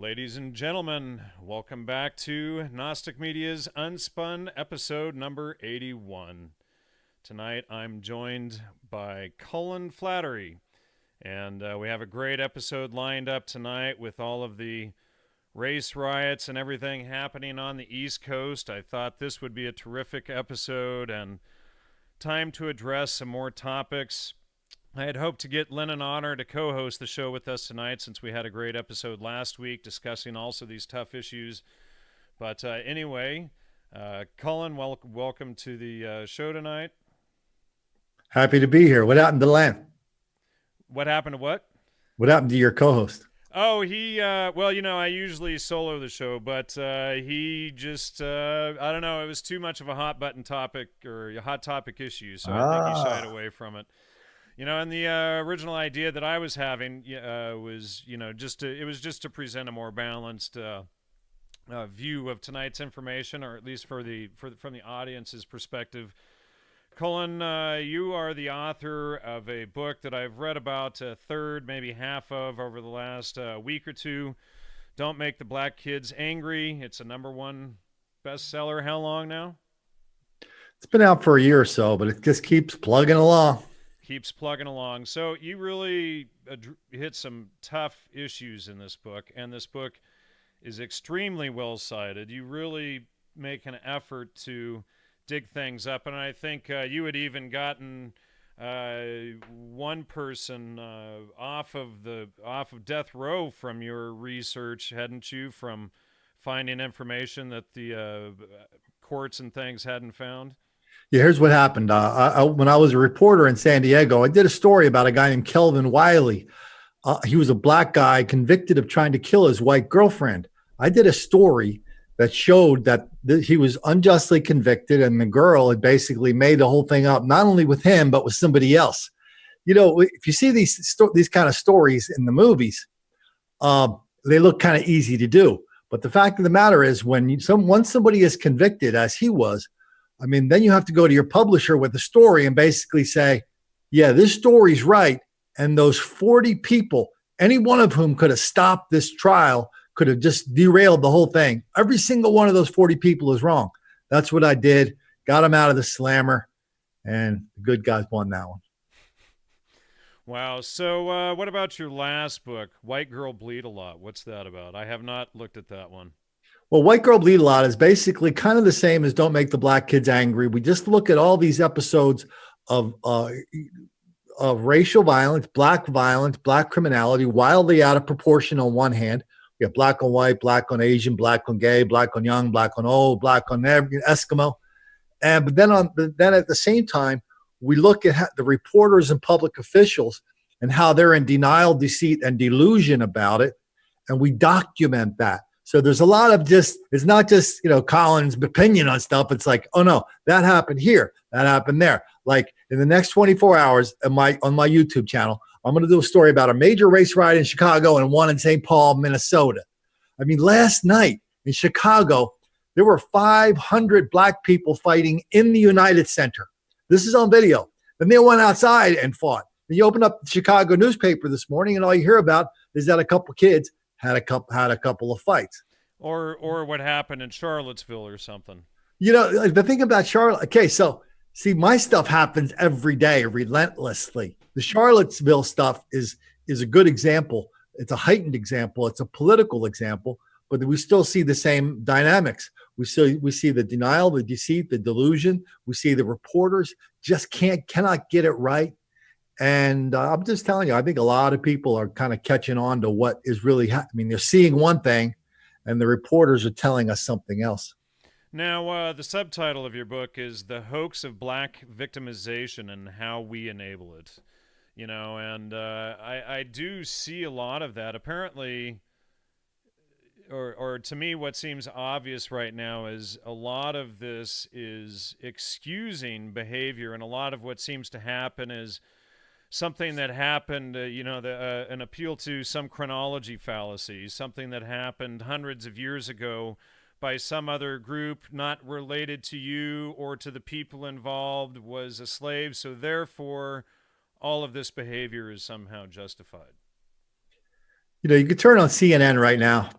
Ladies and gentlemen, welcome back to Gnostic Media's UnSpun episode number 81. Tonight I'm joined by Colin Flaherty, and we have a great episode lined up tonight with all of the race riots and everything happening on the East Coast. I thought this would be a terrific episode and time to address some more topics. I had hoped to get Lennon Honor to co-host the show with us tonight since we had a great episode last week discussing also these tough issues. But anyway, Colin, welcome to the show tonight. Happy to be here. What happened to Len? What happened to what? What happened to your co-host? Oh, he, well, I usually solo the show, but he just, I don't know, it was too much of a hot button topic or a hot topic issue, so I think he shied away from it. And the original idea that I was having was, it was just to present a more balanced view of tonight's information, or at least from the audience's perspective. Colin, you are the author of a book that I've read about a third, maybe half of over the last week or two. Don't Make the Black Kids Angry. It's a #1 bestseller. How long now? It's been out for a year or so, but it just keeps plugging along. So you really hit some tough issues in this book, and this book is extremely well cited. You really make an effort to dig things up, and I think you had even gotten one person off of death row from your research, hadn't you, from finding information that the courts and things hadn't found? Yeah, here's what happened. When I was a reporter in San Diego, I did a story about a guy named Kelvin Wiley. He was a black guy convicted of trying to kill his white girlfriend. I did a story that showed that he was unjustly convicted, and the girl had basically made the whole thing up, not only with him, but with somebody else. If you see these kind of stories in the movies, they look kind of easy to do. But the fact of the matter is, once somebody is convicted, as he was, then you have to go to your publisher with the story and basically say, yeah, this story's right. And those 40 people, any one of whom could have stopped this trial, could have just derailed the whole thing. Every single one of those 40 people is wrong. That's what I did. Got him out of the slammer, and the good guys won that one. Wow. So what about your last book, White Girl Bleed a Lot? What's that about? I have not looked at that one. Well, White Girl Bleed a Lot is basically kind of the same as Don't Make the Black Kids Angry. We just look at all these episodes of racial violence, black criminality, wildly out of proportion on one hand. We have black on white, black on Asian, black on gay, black on young, black on old, black on Eskimo. But then at the same time, we look at the reporters and public officials and how they're in denial, deceit, and delusion about it. And we document that. So there's a lot of it's not just, Colin's opinion on stuff. It's like, oh no, that happened here, that happened there. Like in the next 24 hours on my YouTube channel, I'm going to do a story about a major race riot in Chicago and one in St. Paul, Minnesota. Last night in Chicago, there were 500 black people fighting in the United Center. This is on video. Then they went outside and fought. And you open up the Chicago newspaper this morning, and all you hear about is that a couple kids had a couple of fights. Or what happened in Charlottesville or something. The thing about Charlotte, okay, so see, my stuff happens every day, relentlessly. The Charlottesville stuff is a good example. It's a heightened example. It's a political example, but we still see the same dynamics. We see the denial, the deceit, the delusion. We see the reporters just cannot get it right. And I'm just telling you, I think a lot of people are kind of catching on to what is really happening. They're seeing one thing, and the reporters are telling us something else. Now, the subtitle of your book is The Hoax of Black Victimization and How We Enable It. And I do see a lot of that. Apparently, or to me, what seems obvious right now is a lot of this is excusing behavior, and a lot of what seems to happen is something that happened, an appeal to some chronology fallacy, something that happened hundreds of years ago by some other group not related to you or to the people involved was a slave, so therefore all of this behavior is somehow justified. You could turn on CNN right now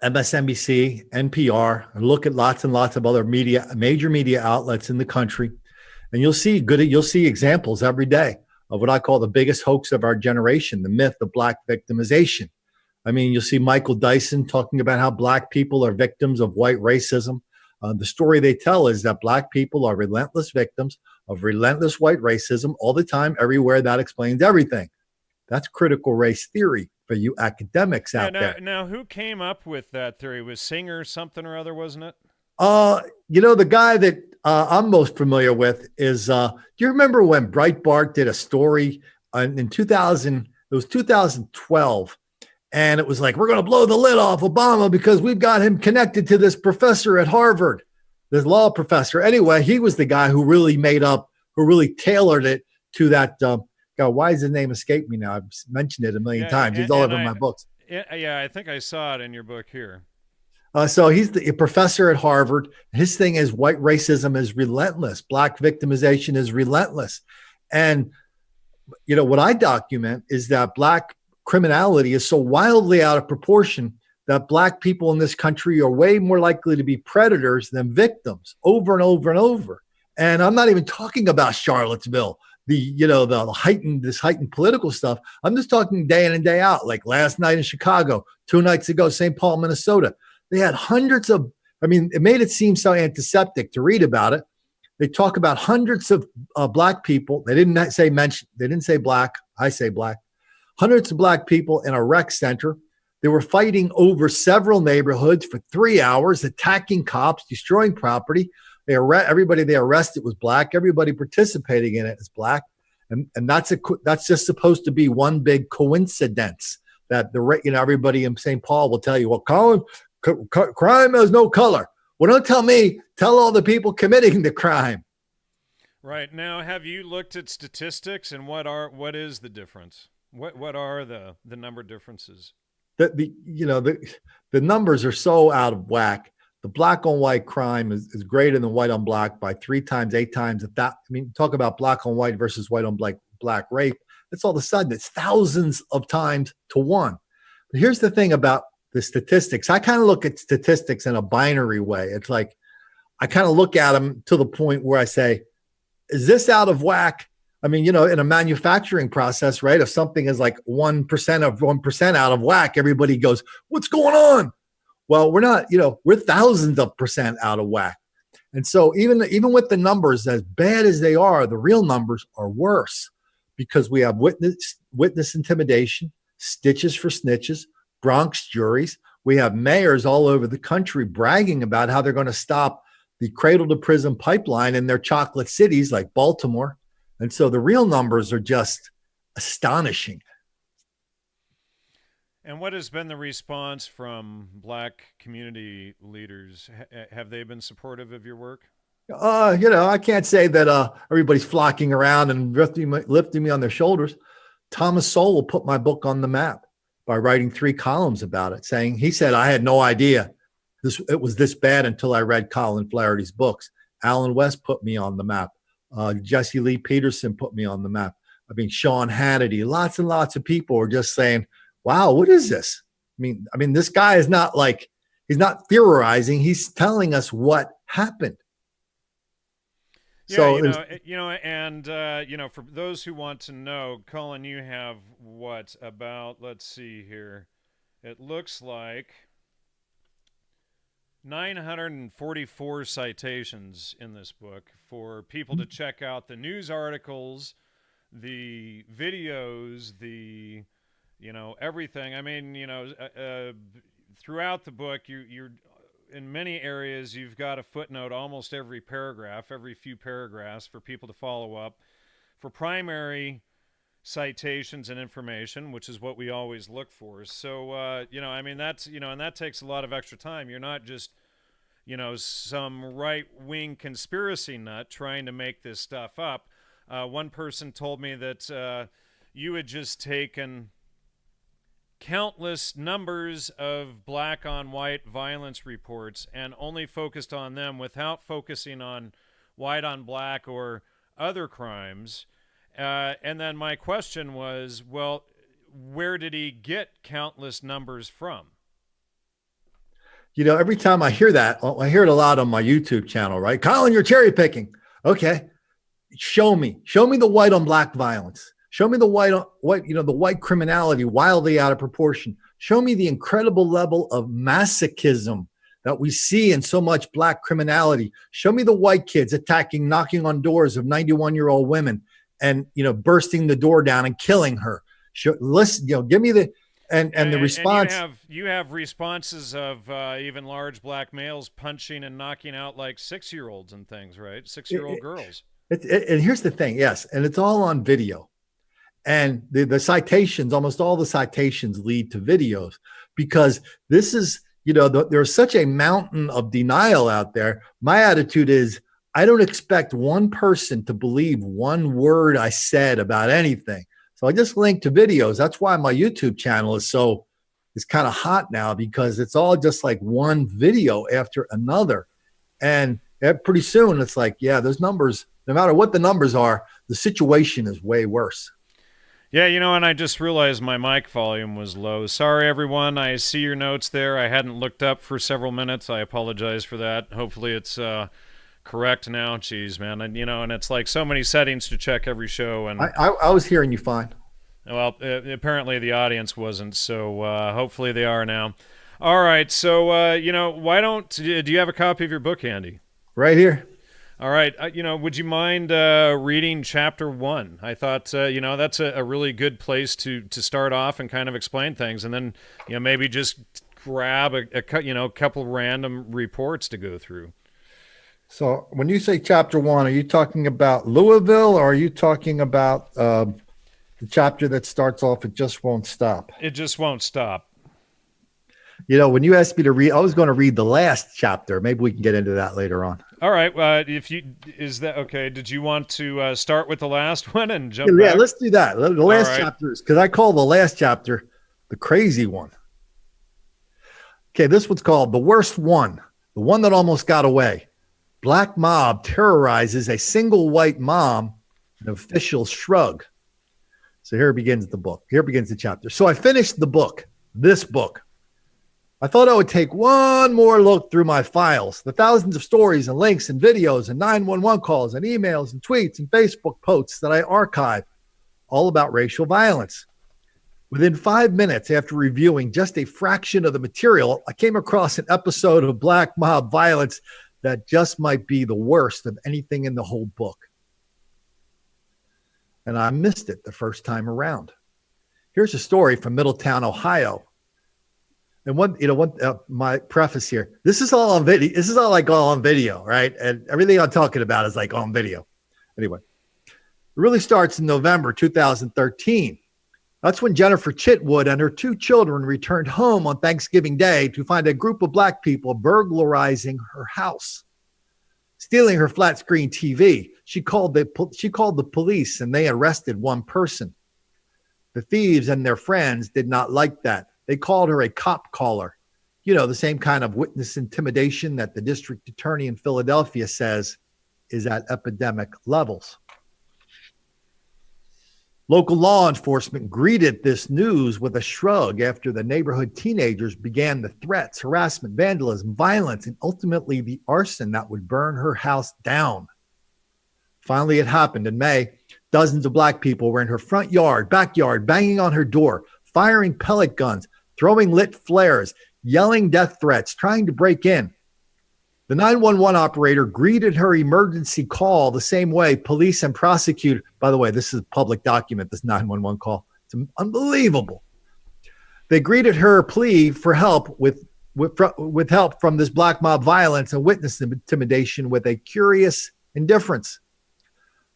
MSNBC, NPR, and look at lots and lots of other media, major media outlets in the country, and you'll see examples every day of what I call the biggest hoax of our generation, the myth of Black victimization. I mean, you'll see Michael Dyson talking about how Black people are victims of white racism. The story they tell is that Black people are relentless victims of relentless white racism all the time, everywhere. That explains everything. That's critical race theory for you academics out there. Now, who came up with that theory? Was Singer something or other, wasn't it? The guy that I'm most familiar with is, do you remember when Breitbart did a story in 2000? It was 2012. And it was like, we're going to blow the lid off Obama because we've got him connected to this professor at Harvard, this law professor. Anyway, he was the guy who really tailored it to that. God, why does his name escape me now? I've mentioned it a million times. He's all over my books. Yeah, I think I saw it in your book here. So he's a professor at Harvard. His thing is white racism is relentless. Black victimization is relentless. And, what I document is that Black criminality is so wildly out of proportion that Black people in this country are way more likely to be predators than victims over and over and over. And I'm not even talking about Charlottesville, the heightened political stuff. I'm just talking day in and day out, like last night in Chicago, 2 nights ago, St. Paul, Minnesota. They had hundreds of, it made it seem so antiseptic to read about it. They talk about hundreds of Black people. They didn't say Black. I say Black. Hundreds of Black people in a rec center. They were fighting over several neighborhoods for 3 hours, attacking cops, destroying property. Everybody they arrested was Black. Everybody participating in it is Black. And that's just supposed to be one big coincidence that everybody in St. Paul will tell you, well, Colin, crime has no color. Well, don't tell me, tell all the people committing the crime. Right. Now, have you looked at statistics and what is the difference? What are the number differences? The numbers are so out of whack. The Black on white crime is greater than white on Black by 3 times, 8 times. Talk about Black on white versus white on Black rape. It's all of a sudden it's thousands of times to 1. But here's the thing about the statistics. I kind of look at statistics in a binary way. It's like I kind of look at them to the point where I say, is this out of whack? In a manufacturing process, right? If something is like 1% of 1% out of whack, everybody goes, what's going on? Well, we're not, we're thousands of percent out of whack. And so even with the numbers, as bad as they are, the real numbers are worse because we have witness intimidation, stitches for snitches, Bronx juries. We have mayors all over the country bragging about how they're going to stop the cradle to prison pipeline in their chocolate cities like Baltimore. And so the real numbers are just astonishing. And what has been the response from Black community leaders? Have they been supportive of your work? I can't say that everybody's flocking around and lifting me on their shoulders. Thomas Sowell put my book on the map by writing 3 columns about it, he said, I had no idea it was this bad until I read Colin Flaherty's books. Alan West put me on the map. Jesse Lee Peterson put me on the map. Sean Hannity, lots and lots of people are just saying, wow, what is this? This guy is not he's not theorizing. He's telling us what happened. Yeah, for those who want to know, Colin, you have let's see here. It looks like 944 citations in this book for people to check out the news articles, the videos, the, everything. Throughout the book, you're in many areas, you've got a footnote almost every few paragraphs for people to follow up for primary citations and information, which is what we always look for. So, that's, and that takes a lot of extra time. You're not just, some right-wing conspiracy nut trying to make this stuff up. One person told me that you had just taken countless numbers of Black on white violence reports and only focused on them without focusing on white on Black or other crimes. And then my question was, well, where did he get countless numbers from? every time I hear that, I hear it a lot on my YouTube channel, right? Colin, you're cherry picking. Okay. Show me the white on black violence. Show me the the white criminality wildly out of proportion. Show me the incredible level of masochism that we see in so much black criminality. Show me the white kids knocking on doors of 91-year-old women and, bursting the door down and killing her. Listen, give me the, and the response. And you have responses of even large black males punching and knocking out like 6-year-olds and things, right? 6-year-old girls. And here's the thing. Yes. And it's all on video. And the citations, almost all the citations lead to videos, because this is, there's such a mountain of denial out there. My attitude is, I don't expect one person to believe one word I said about anything. So I just link to videos. That's why my YouTube channel is kind of hot now, because it's all just like one video after another. And pretty soon it's like, yeah, those numbers, no matter what the numbers are, the situation is way worse. Yeah, and I just realized my mic volume was low. Sorry, everyone. I see your notes there. I hadn't looked up for several minutes. I apologize for that. Hopefully it's correct now. Jeez, man. And, and it's like so many settings to check every show. And I was hearing you fine. Well, apparently the audience wasn't, so hopefully they are now. All right, so, do you have a copy of your book handy? Right here. All right. Would you mind reading chapter 1? I thought, that's a really good place to start off and kind of explain things. And then, maybe just grab a couple random reports to go through. So when you say chapter 1, are you talking about Louisville, or are you talking about the chapter that starts off, "It Just Won't Stop"? It just won't stop. When you asked me to read, I was going to read the last chapter. Maybe we can get into that later on. All right. Is that okay? Did you want to start with the last one and jump back? Yeah, let's do that. The last chapter is, because I call the last chapter the crazy one. Okay, this one's called "The Worst One," the one that almost got away. Black mob terrorizes a single white mom, an official shrug. So here begins the book. Here begins the chapter. So I finished this book. I thought I would take one more look through my files, the thousands of stories and links and videos and 911 calls and emails and tweets and Facebook posts that I archive, all about racial violence. Within 5 minutes after reviewing just a fraction of the material, I came across an episode of black mob violence that just might be the worst of anything in the whole book. And I missed it the first time around. Here's a story from Middletown, Ohio. And my preface here, this is all on video. This is all on video, right? And everything I'm talking about is like on video. Anyway, it really starts in November 2013. That's when Jennifer Chitwood and her 2 children returned home on Thanksgiving Day to find a group of black people burglarizing her house, stealing her flat screen TV. She called the police, and they arrested one person. The thieves and their friends did not like that. They called her a cop caller, the same kind of witness intimidation that the district attorney in Philadelphia says is at epidemic levels. Local law enforcement greeted this news with a shrug after the neighborhood teenagers began the threats, harassment, vandalism, violence, and ultimately the arson that would burn her house down. Finally, it happened in May. Dozens of black people were in her front yard, backyard, banging on her door, firing pellet guns, throwing lit flares, yelling death threats, trying to break in. The 911 operator greeted her emergency call the same way police and prosecutor. By the way, this is a public document, this 911 call. It's unbelievable. They greeted her plea for help with help from this black mob violence and witness intimidation with a curious indifference.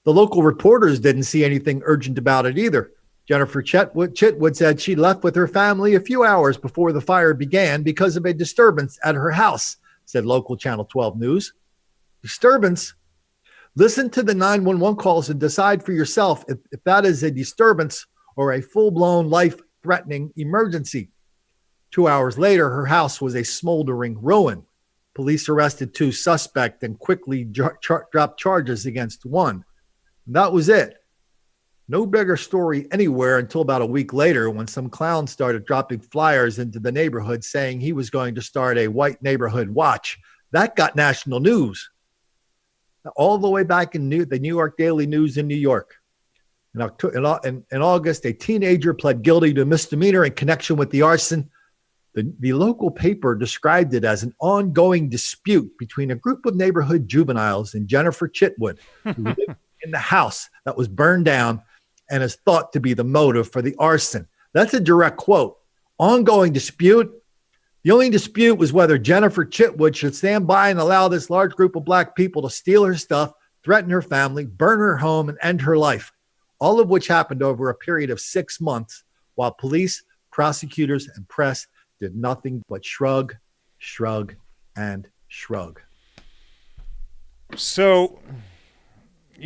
The local reporters didn't see anything urgent about it either. Jennifer Chitwood said she left with her family a few hours before the fire began because of a disturbance at her house, said local Channel 12 News. Disturbance? Listen to the 911 calls and decide for yourself if that is a disturbance or a full-blown life-threatening emergency. 2 hours later, her house was a smoldering ruin. Police arrested 2 suspects and quickly dropped charges against one. And that was it. No bigger story anywhere until about a week later when some clown started dropping flyers into the neighborhood saying he was going to start a white neighborhood watch. That got national news. All the way back in the New York Daily News in New York. In August, a teenager pled guilty to misdemeanor in connection with the arson. The local paper described it as an ongoing dispute between a group of neighborhood juveniles and Jennifer Chitwood, who lived in the house that was burned down and is thought to be the motive for the arson. That's a direct quote. Ongoing dispute. The only dispute was whether Jennifer Chitwood should stand by and allow this large group of black people to steal her stuff, threaten her family, burn her home, and end her life, all of which happened over a period of 6 months while police, prosecutors, and press did nothing but shrug, shrug, and shrug. So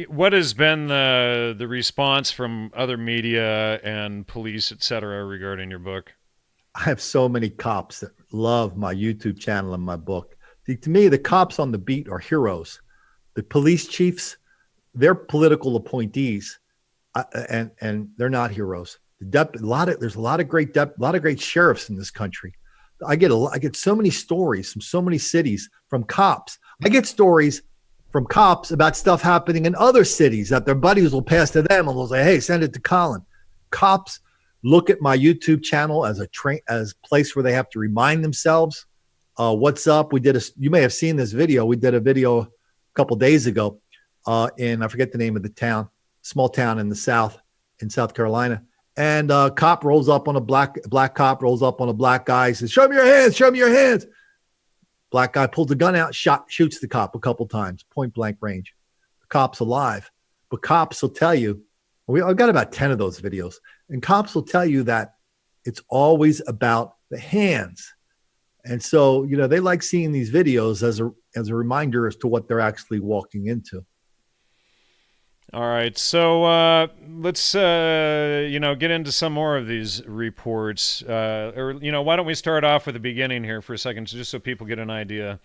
what has been the response from other media and police, et cetera, regarding your book? I have so many cops that love my YouTube channel and my book. To me, the cops on the beat are heroes. The police chiefs, they're political appointees, and they're not heroes. There's a lot of great sheriffs in this country. I get so many stories from so many cities from cops. I get stories from cops about stuff happening in other cities that their buddies will pass to them and they'll say, "Hey, send it to Colin." Cops look at my YouTube channel as a place where they have to remind themselves what's up. You may have seen this video. We did a video a couple days ago in, I forget the name of the town, small town in the South, in South Carolina. And a cop rolls up on a black cop rolls up on a black guy, says, "Show me your hands, show me your hands." Black guy pulls a gun out, shoots the cop a couple times, point blank range. The cop's alive. But cops will tell you, I've got about 10 of those videos, and cops will tell you that it's always about the hands. And so, they like seeing these videos as a reminder as to what they're actually walking into. All right, so let's get into some more of these reports, why don't we start off with the beginning here for a second, just so people get an idea.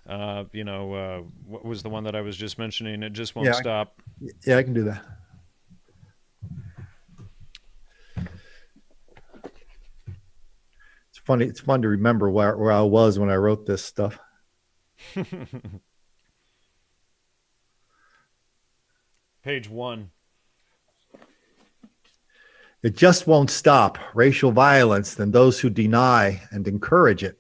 What was the one that I was just mentioning? It just won't stop. I can do that. It's fun to remember where I was when I wrote this stuff. Page 1. It just won't stop. Racial violence than those who deny and encourage it.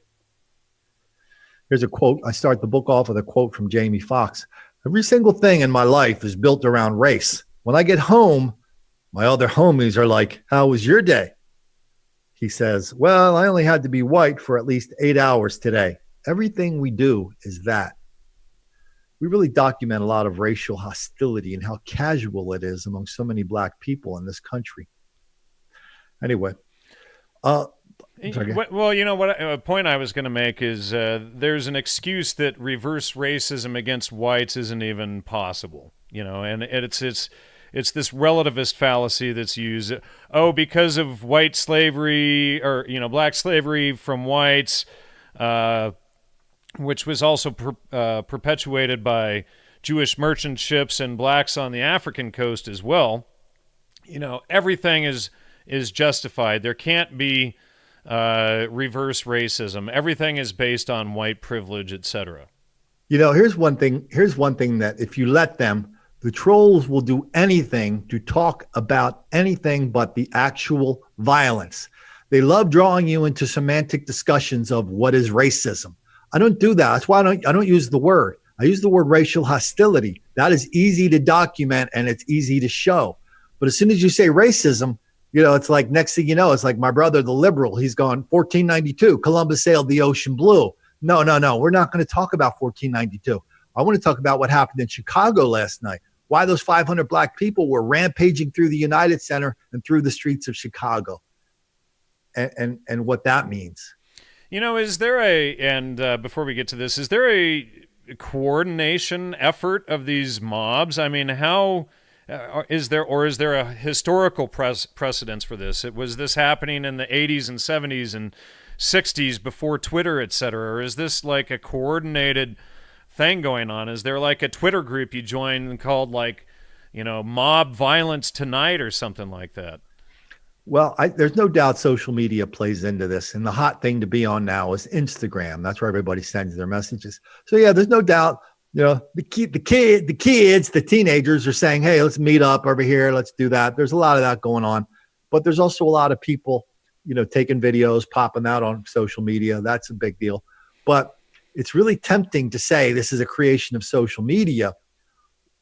Here's a quote. I start the book off with a quote from Jamie Foxx. "Every single thing in my life is built around race. When I get home, my other homies are like, 'How was your day?' He says, 'Well, I only had to be white for at least 8 hours today.' Everything we do is that." We really document a lot of racial hostility and how casual it is among so many black people in this country. Anyway. Well, a point I was going to make is there's an excuse that reverse racism against whites isn't even possible, and it's this relativist fallacy that's used. Oh, because of white slavery or, black slavery from whites, which was also perpetuated by Jewish merchant ships and blacks on the African coast as well. Everything is justified. There can't be reverse racism. Everything is based on white privilege, etc. Here's one thing that if you let them, the trolls will do anything to talk about anything but the actual violence. They love drawing you into semantic discussions of what is racism. I don't do that. That's why I don't use the word. I use the word racial hostility. That is easy to document and it's easy to show. But as soon as you say racism, it's like next thing you know, it's like my brother, the liberal. He's gone 1492. Columbus sailed the ocean blue. No. We're not going to talk about 1492. I want to talk about what happened in Chicago last night. Why those 500 black people were rampaging through the United Center and through the streets of Chicago, and what that means. Is there before we get to this, is there a coordination effort of these mobs? I mean, how is there a historical precedence for this? Was this happening in the 80s and 70s and 60s before Twitter, et cetera? Or is this like a coordinated thing going on? Is there like a Twitter group you join called like, mob violence tonight or something like that. Well, there's no doubt social media plays into this. And the hot thing to be on now is Instagram. That's where everybody sends their messages. So, yeah, there's no doubt, the kids, the teenagers are saying, hey, let's meet up over here. Let's do that. There's a lot of that going on. But there's also a lot of people, taking videos, popping out on social media. That's a big deal. But it's really tempting to say this is a creation of social media.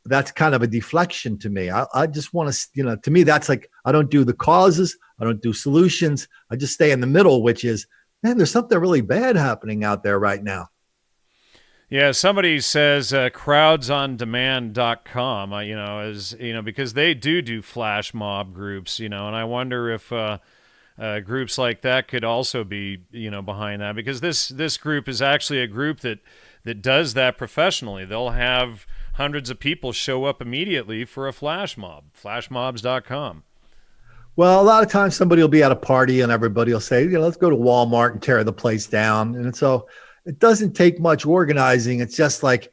That's kind of a deflection to me. I just want to, to me, that's like, I don't do the causes. I don't do solutions. I just stay in the middle, which is, man, there's something really bad happening out there right now. Yeah, somebody says crowdsondemand.com, because they do flash mob groups, and I wonder if groups like that could also be, behind that, because this group is actually a group that does that professionally. They'll have hundreds of people show up immediately for a flash mob, flashmobs.com. Well, a lot of times somebody will be at a party and everybody will say, let's go to Walmart and tear the place down. And so it doesn't take much organizing. It's just like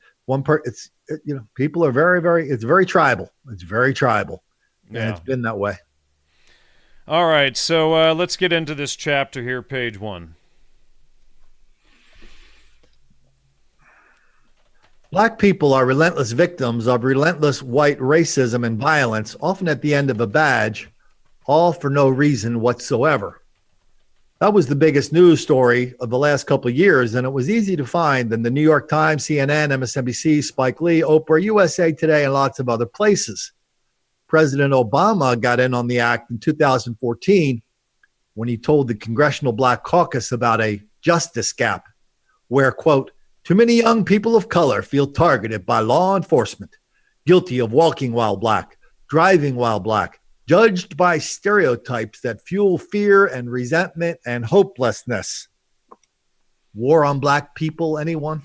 people are it's very tribal. It's very tribal. And It's been that way. All right. So let's get into this chapter here, page 1. Black people are relentless victims of relentless white racism and violence, often at the end of a badge, all for no reason whatsoever. That was the biggest news story of the last couple of years, and it was easy to find in the New York Times, CNN, MSNBC, Spike Lee, Oprah, USA Today, and lots of other places. President Obama got in on the act in 2014 when he told the Congressional Black Caucus about a justice gap where, quote, too many young people of color feel targeted by law enforcement, guilty of walking while black, driving while black, judged by stereotypes that fuel fear and resentment and hopelessness. War on black people, anyone?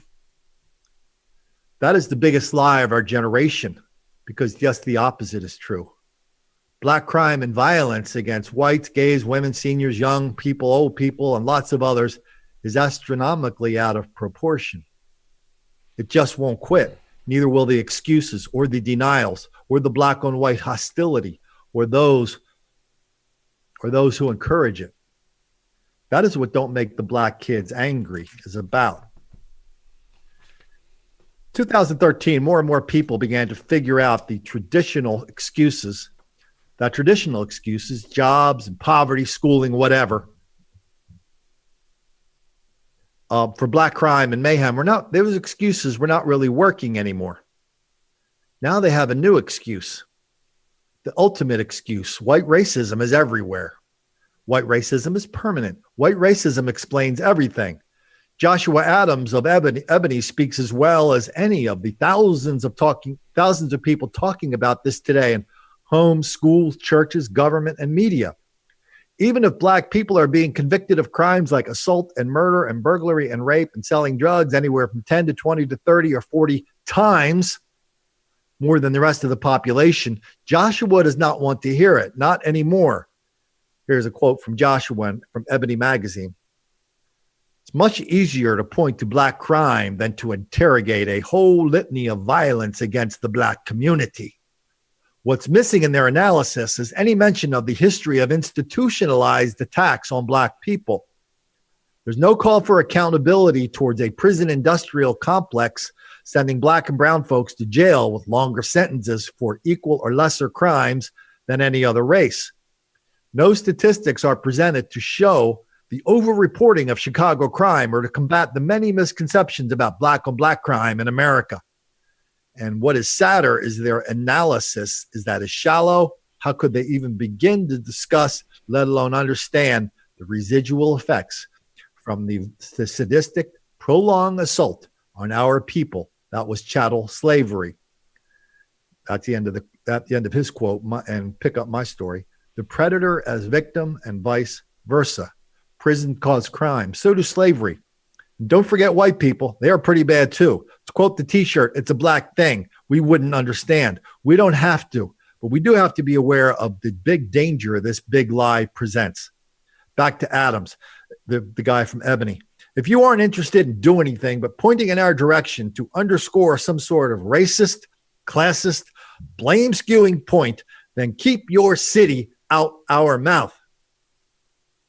That is the biggest lie of our generation, because just the opposite is true. Black crime and violence against whites, gays, women, seniors, young people, old people, and lots of others is astronomically out of proportion. It just won't quit. Neither will the excuses or the denials or the black on white hostility or those who encourage it. That is what Don't Make the Black Kids Angry is about. 2013, more and more people began to figure out the traditional excuses, jobs and poverty, schooling, whatever, for black crime and mayhem. Those excuses were not really working anymore. Now they have a new excuse, the ultimate excuse. White racism is everywhere. White racism is permanent. White racism explains everything. Joshua Adams of Ebony speaks as well as any of the thousands of people talking about this today in homes, schools, churches, government, and media. Even if black people are being convicted of crimes like assault and murder and burglary and rape and selling drugs anywhere from 10 to 20 to 30 or 40 times more than the rest of the population, Joshua does not want to hear it, not anymore. Here's a quote from Joshua from Ebony magazine. It's much easier to point to black crime than to interrogate a whole litany of violence against the black community. What's missing in their analysis is any mention of the history of institutionalized attacks on black people. There's no call for accountability towards a prison industrial complex sending black and brown folks to jail with longer sentences for equal or lesser crimes than any other race. No statistics are presented to show the over-reporting of Chicago crime or to combat the many misconceptions about black on black crime in America. And what is sadder is their analysis is that is shallow. How could they even begin to discuss, let alone understand, the residual effects from the sadistic, prolonged assault on our people? That was chattel slavery. At the end of his quote, and pick up my story. The predator as victim and vice versa. Prison caused crime. So do slavery. Don't forget white people. They are pretty bad too. To quote the t-shirt, it's a black thing. We wouldn't understand. We don't have to, but we do have to be aware of the big danger this big lie presents. Back to Adams, the guy from Ebony. If you aren't interested in doing anything but pointing in our direction to underscore some sort of racist, classist, blame skewing point, then keep your city out our mouth.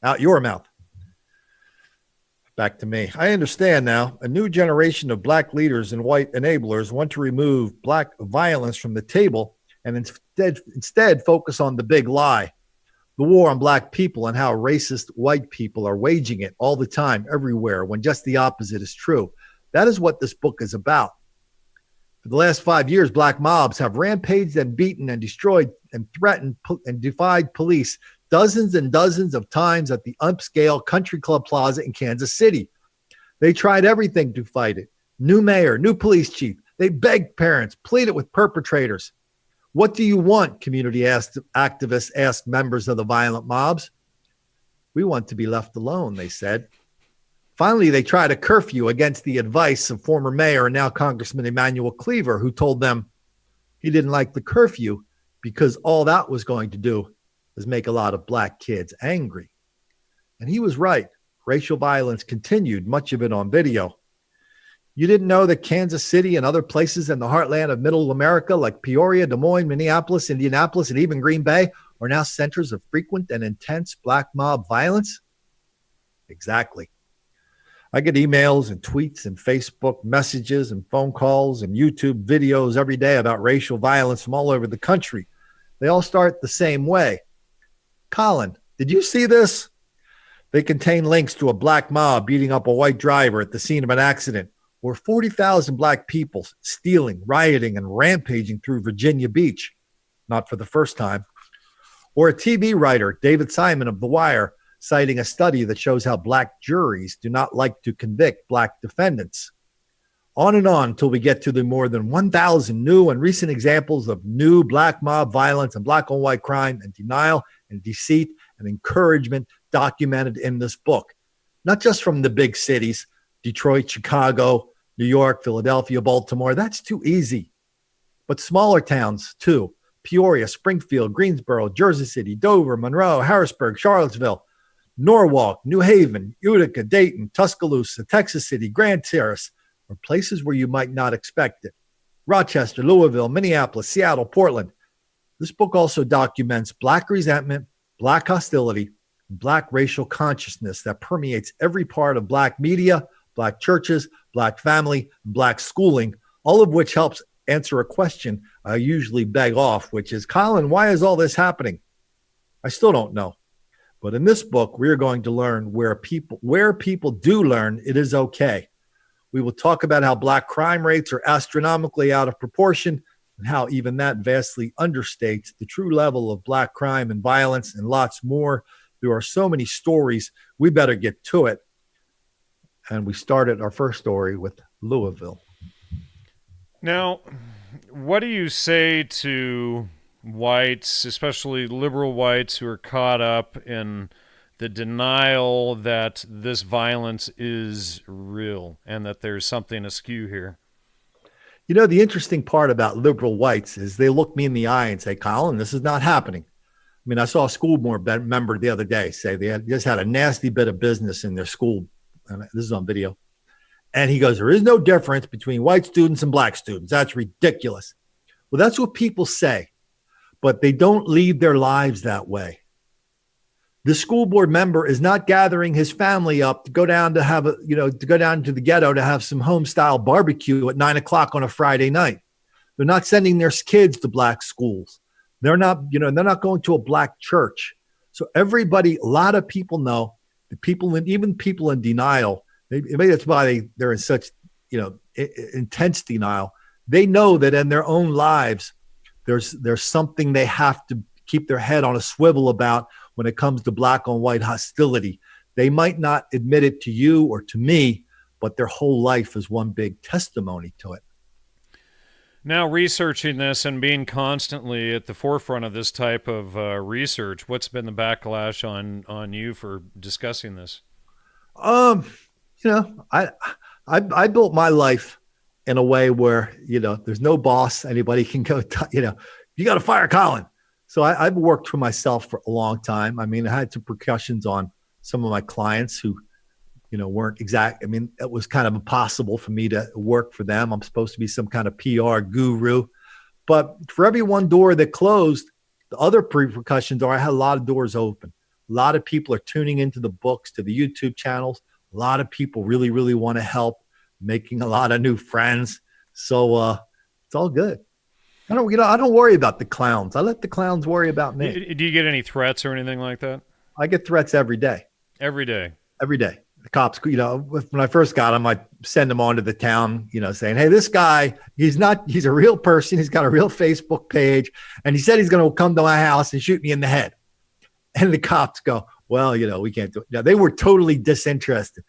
Out your mouth. Back to me. I understand now. A new generation of black leaders and white enablers want to remove black violence from the table and instead focus on the big lie, the war on black people, and how racist white people are waging it all the time, everywhere, when just the opposite is true. That is what this book is about. For the last 5 years, black mobs have rampaged and beaten and destroyed and threatened and defied police dozens and dozens of times at the upscale Country Club Plaza in Kansas City. They tried everything to fight it. New mayor, new police chief. They begged parents, pleaded with perpetrators. What do you want? Community activists asked members of the violent mobs. We want to be left alone, they said. Finally, they tried a curfew against the advice of former mayor and now Congressman Emanuel Cleaver, who told them he didn't like the curfew because all that was going to do was make a lot of black kids angry. And he was right. Racial violence continued, much of it on video. You didn't know that Kansas City and other places in the heartland of middle America like Peoria, Des Moines, Minneapolis, Indianapolis, and even Green Bay are now centers of frequent and intense black mob violence? Exactly. I get emails and tweets and Facebook messages and phone calls and YouTube videos every day about racial violence from all over the country. They all start the same way. Colin, did you see this? They contain links to a black mob beating up a white driver at the scene of an accident, or 40,000 black people stealing, rioting, and rampaging through Virginia Beach, not for the first time, or a TV writer, David Simon of The Wire, citing a study that shows how black juries do not like to convict black defendants. On and on until we get to the more than 1,000 new and recent examples of new black mob violence and black on white crime and denial and deceit and encouragement documented in this book. Not just from the big cities, Detroit, Chicago, New York, Philadelphia, Baltimore. That's too easy. But smaller towns too. Peoria, Springfield, Greensboro, Jersey City, Dover, Monroe, Harrisburg, Charlottesville, Norwalk, New Haven, Utica, Dayton, Tuscaloosa, Texas City, Grand Terrace, or places where you might not expect it. Rochester, Louisville, Minneapolis, Seattle, Portland. This book also documents black resentment, black hostility, and black racial consciousness that permeates every part of black media, black churches, black family, and black schooling, all of which helps answer a question I usually beg off, which is, Colin, why is all this happening? I still don't know. But in this book, we are going to learn where people do learn it is okay. We will talk about how black crime rates are astronomically out of proportion and how even that vastly understates the true level of black crime and violence and lots more. There are so many stories. We better get to it. And we started our first story with Louisville. Now, what do you say to whites, especially liberal whites, who are caught up in the denial that this violence is real and that there's something askew here? You know, the interesting part about liberal whites is they look me in the eye and say, Colin, this is not happening. I mean, I saw a school board member the other day say they just had a nasty bit of business in their school. And this is on video. And he goes, there is no difference between white students and black students. That's ridiculous. Well, that's what people say, but they don't lead their lives that way. The school board member is not gathering his family up to go down to have to go down to the ghetto to have some home style barbecue at 9 o'clock on a Friday night. They're not sending their kids to black schools. They're not going to a black church. So everybody, a lot of people know, the people, and even people in denial, maybe that's why they're in such, intense denial. They know that in their own lives, there's something they have to keep their head on a swivel about when it comes to black on white hostility. They might not admit it to you or to me, but their whole life is one big testimony to it. Now, researching this and being constantly at the forefront of this type of research, what's been the backlash on you for discussing this? I built my life in a way where, there's no boss. Anybody can go, you got to fire Colin. So I've worked for myself for a long time. I mean, I had some repercussions on some of my clients who, weren't exact. I mean, it was kind of impossible for me to work for them. I'm supposed to be some kind of PR guru, But for every one door that closed, the other repercussions are I had a lot of doors open. A lot of people are tuning into the books, to the YouTube channels. A lot of people really, really want to help, making a lot of new friends. So it's all good. I don't worry about the clowns. I let the clowns worry about me. Do you get any threats or anything like that? I get threats every day. Every day. Every day. The cops, when I first got him, I'd send him on to the town, saying, hey, this guy, he's a real person. He's got a real Facebook page. And he said he's going to come to my house and shoot me in the head. And the cops go, well, we can't do it. Now, they were totally disinterested.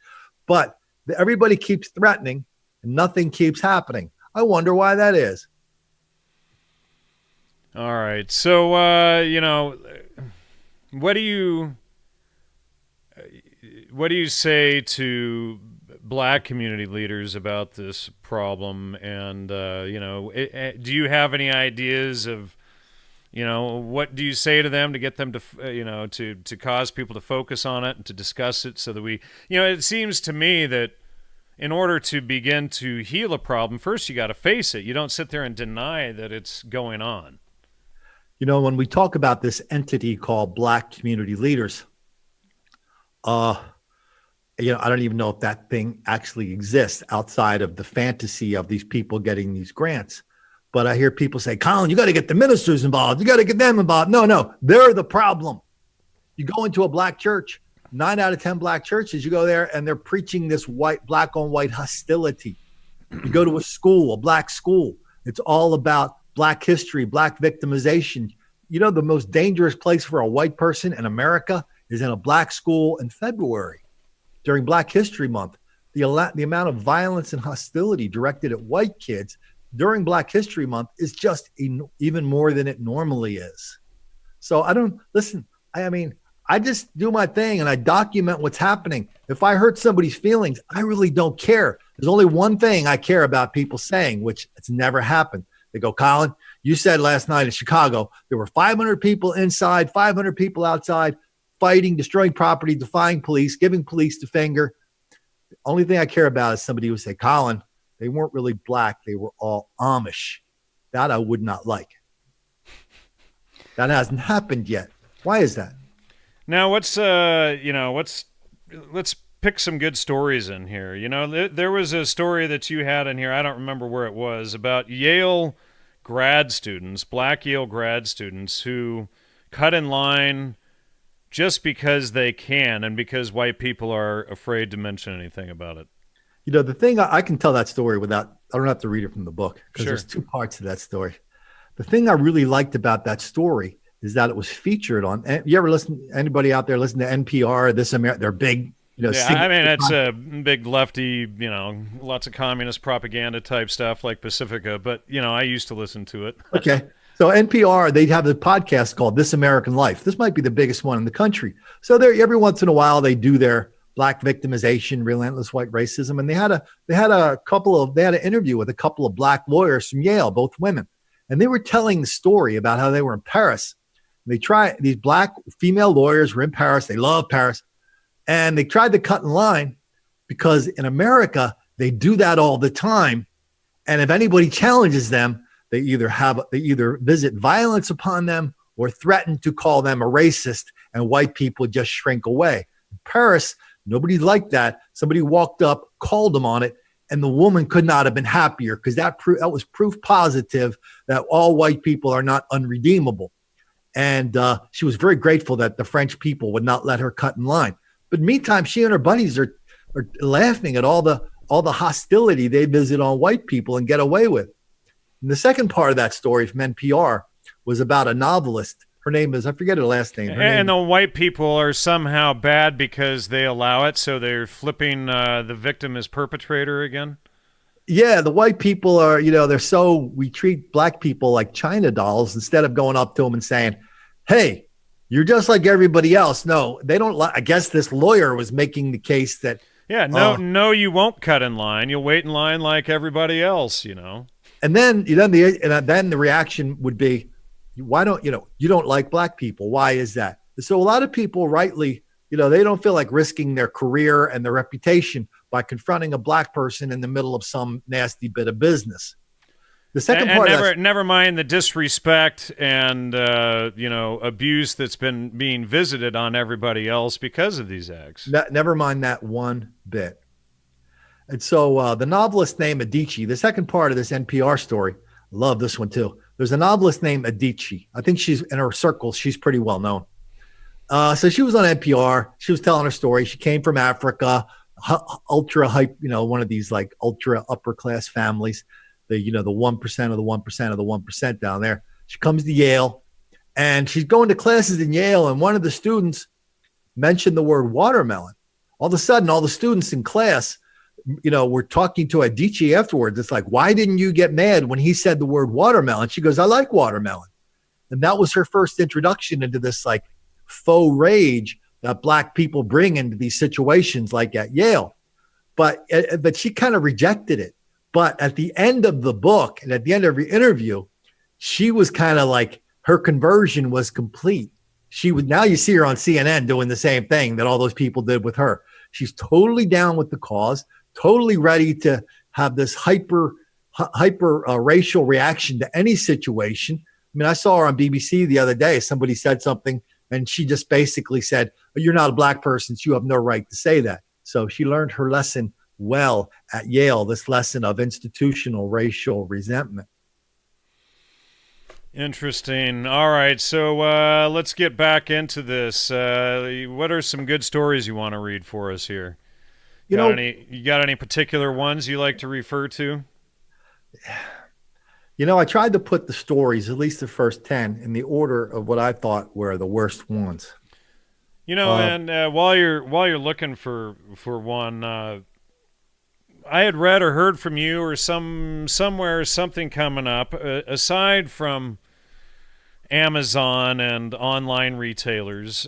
But everybody keeps threatening and nothing keeps happening. I wonder why that is. All right. So, what do you say to Black community leaders about this problem? And, do you have any ideas of, what do you say to them to get them to, to cause people to focus on it and to discuss it so that we, it seems to me that in order to begin to heal a problem, first you got to face it. You don't sit there and deny that it's going on. When we talk about this entity called Black community leaders, I don't even know if that thing actually exists outside of the fantasy of these people getting these grants. But I hear people say, Colin, you got to get the ministers involved. You got to get them involved. No, they're the problem. You go into a Black church, 9 out of 10 Black churches, you go there and they're preaching this black on white hostility. You go to a school, a Black school. It's all about Black history, Black victimization. The most dangerous place for a white person in America is in a Black school in February during Black History Month. The amount of violence and hostility directed at white kids during Black History Month is just even more than it normally is. So I just do my thing and I document what's happening. If I hurt somebody's feelings, I really don't care. There's only one thing I care about people saying, which it's never happened. They go, Colin, you said last night in Chicago, there were 500 people inside, 500 people outside, fighting, destroying property, defying police, giving police the finger. The only thing I care about is somebody who would say, Colin, they weren't really Black. They were all Amish. That I would not like. That hasn't happened yet. Why is that? Now, let's pick some good stories in here. There was a story that you had in here, I don't remember where it was, about Yale grad students, Black Yale grad students who cut in line just because they can and because white people are afraid to mention anything about it. The thing I can tell that story I don't have to read it from the book because There's two parts to that story. The thing I really liked about that story is that it was featured on, you ever anybody out there listen to NPR, they're big, it's a big lefty, lots of communist propaganda type stuff like Pacifica, but, I used to listen to it. Okay. So NPR, they have a podcast called This American Life. This might be the biggest one in the country. So every once in a while, they do their Black victimization, relentless white racism. And they had an interview with a couple of Black lawyers from Yale, both women. And they were telling the story about how they were in Paris. These Black female lawyers were in Paris. They love Paris. And they tried to cut in line because in America, they do that all the time. And if anybody challenges them, they either visit violence upon them or threaten to call them a racist, and white people just shrink away. In Paris, nobody liked that. Somebody walked up, called them on it, and the woman could not have been happier because that was proof positive that all white people are not unredeemable. And she was very grateful that the French people would not let her cut in line. But meantime, she and her buddies are laughing at all the hostility they visit on white people and get away with. And the second part of that story from NPR was about a novelist. Her name is, I forget her last name. The white people are somehow bad because they allow it, so they're flipping the victim as perpetrator again? Yeah, the white people are, we treat Black people like China dolls instead of going up to them and saying, hey, you're just like everybody else. No, they don't. I guess this lawyer was making the case that. Yeah, no, you won't cut in line. You'll wait in line like everybody else, And then the reaction would be, why don't you don't like Black people? Why is that? So a lot of people rightly, they don't feel like risking their career and their reputation by confronting a Black person in the middle of some nasty bit of business. The second And part of never mind the disrespect and abuse that's been being visited on everybody else because of these acts. never mind that one bit. And so the novelist named Adichie, the second part of this NPR story, love this one too. There's a novelist named Adichie. I think she's in her circles. She's pretty well known. So she was on NPR. She was telling her story. She came from Africa, ultra hype, one of these like ultra upper class families, the 1% of the 1% of the 1% down there. She comes to Yale and she's going to classes in Yale. And one of the students mentioned the word watermelon. All of a sudden, all the students in class, were talking to Adichie afterwards. It's like, why didn't you get mad when he said the word watermelon? She goes, I like watermelon. And that was her first introduction into this like faux rage that Black people bring into these situations like at Yale. But she kind of rejected it. But at the end of the book and at the end of every interview, she was kind of like, her conversion was complete. Now you see her on CNN doing the same thing that all those people did with her. She's totally down with the cause, totally ready to have this hyper racial reaction to any situation. I mean, I saw her on BBC the other day. Somebody said something and she just basically said, you're not a Black person, so you have no right to say that. So she learned her lesson well at Yale, this lesson of institutional racial resentment. Interesting. All right, so let's get back into this. What are some good stories you want to read for us here? You got any particular ones you like to refer to? I tried to put the stories, at least the first 10, in the order of what I thought were the worst ones. And while you're looking for one, I had read or heard from you or somewhere something coming up. Aside from Amazon and online retailers,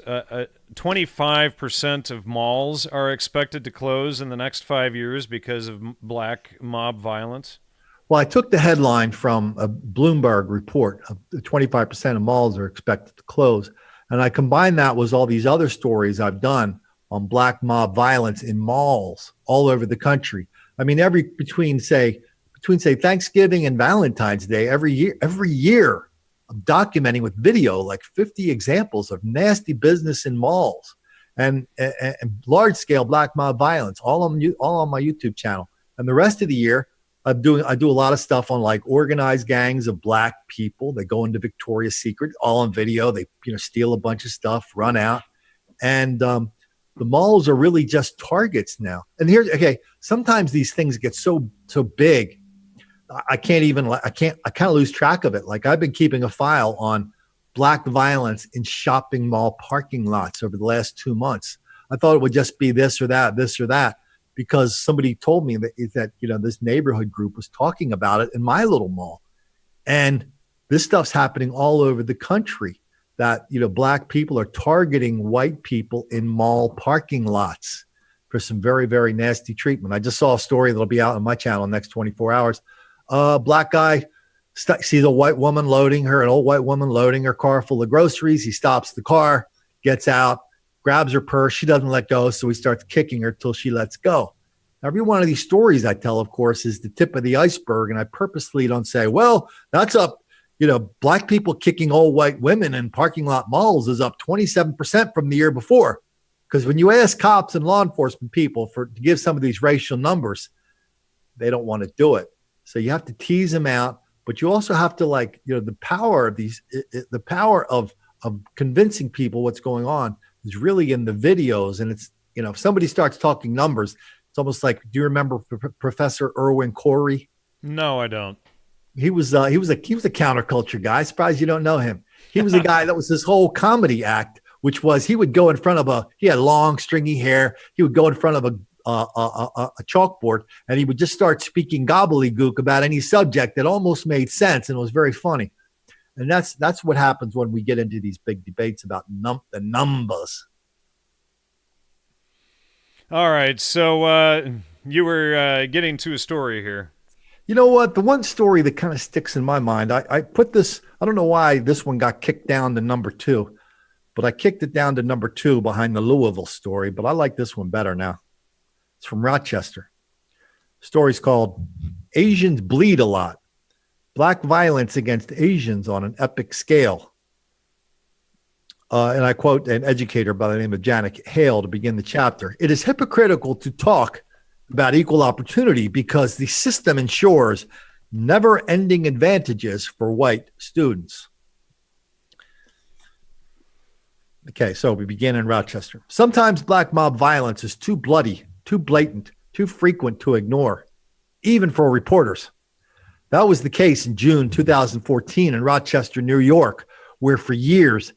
25% of malls are expected to close in the next 5 years because of Black mob violence. Well, I took the headline from a Bloomberg report of 25% of malls are expected to close. And I combined that with all these other stories I've done on Black mob violence in malls all over the country. I mean, between say Thanksgiving and Valentine's Day, every year I'm documenting with video like 50 examples of nasty business in malls and large scale Black mob violence, all on my YouTube channel. And the rest of the year, I do a lot of stuff on like organized gangs of Black people. They go into Victoria's Secret, all on video. They steal a bunch of stuff, run out, and the malls are really just targets now. And sometimes these things get so big, I kind of lose track of it. Like I've been keeping a file on Black violence in shopping mall parking lots over the last 2 months. I thought it would just be this or that. Because somebody told me that this neighborhood group was talking about it in my little mall. And this stuff's happening all over the country, that Black people are targeting white people in mall parking lots for some very, very nasty treatment. I just saw a story that'll be out on my channel in the next 24 hours. Black guy sees an old white woman loading her car full of groceries. He stops the car, gets out, grabs her purse. She doesn't let go, so he starts kicking her till she lets go. Every one of these stories I tell, of course, is the tip of the iceberg, and I purposely don't say, well, that's up. Black people kicking old white women in parking lot malls is up 27% from the year before. Because when you ask cops and law enforcement people to give some of these racial numbers, they don't want to do it. So you have to tease them out, but you also have to the power of convincing people what's going on is really in the videos. And it's, if somebody starts talking numbers, it's almost like, do you remember Professor Irwin Corey? No, I don't. He was a counterculture guy. Surprised you don't know him. He was a guy that was this whole comedy act, which was he would go in front of he had long stringy hair. He would go in front of a chalkboard and he would just start speaking gobbledygook about any subject that almost made sense. And it was very funny. And that's what happens when we get into these big debates about the numbers. All right, so you were getting to a story here. You know what? The one story that kind of sticks in my mind, I put this, I don't know why this one got kicked down to number 2, but I kicked it down to number 2 behind the Louisville story, but I like this one better now. It's from Rochester. The story's called Asians Bleed a Lot. black violence against Asians on an epic scale. And I quote an educator by the name of Janet Hale to begin the chapter. It is hypocritical to talk about equal opportunity because the system ensures never-ending advantages for white students. Okay, so we begin in Rochester. Sometimes black mob violence is too bloody, too blatant, too frequent to ignore, even for reporters. That was the case in June 2014 in Rochester, New York, where for years,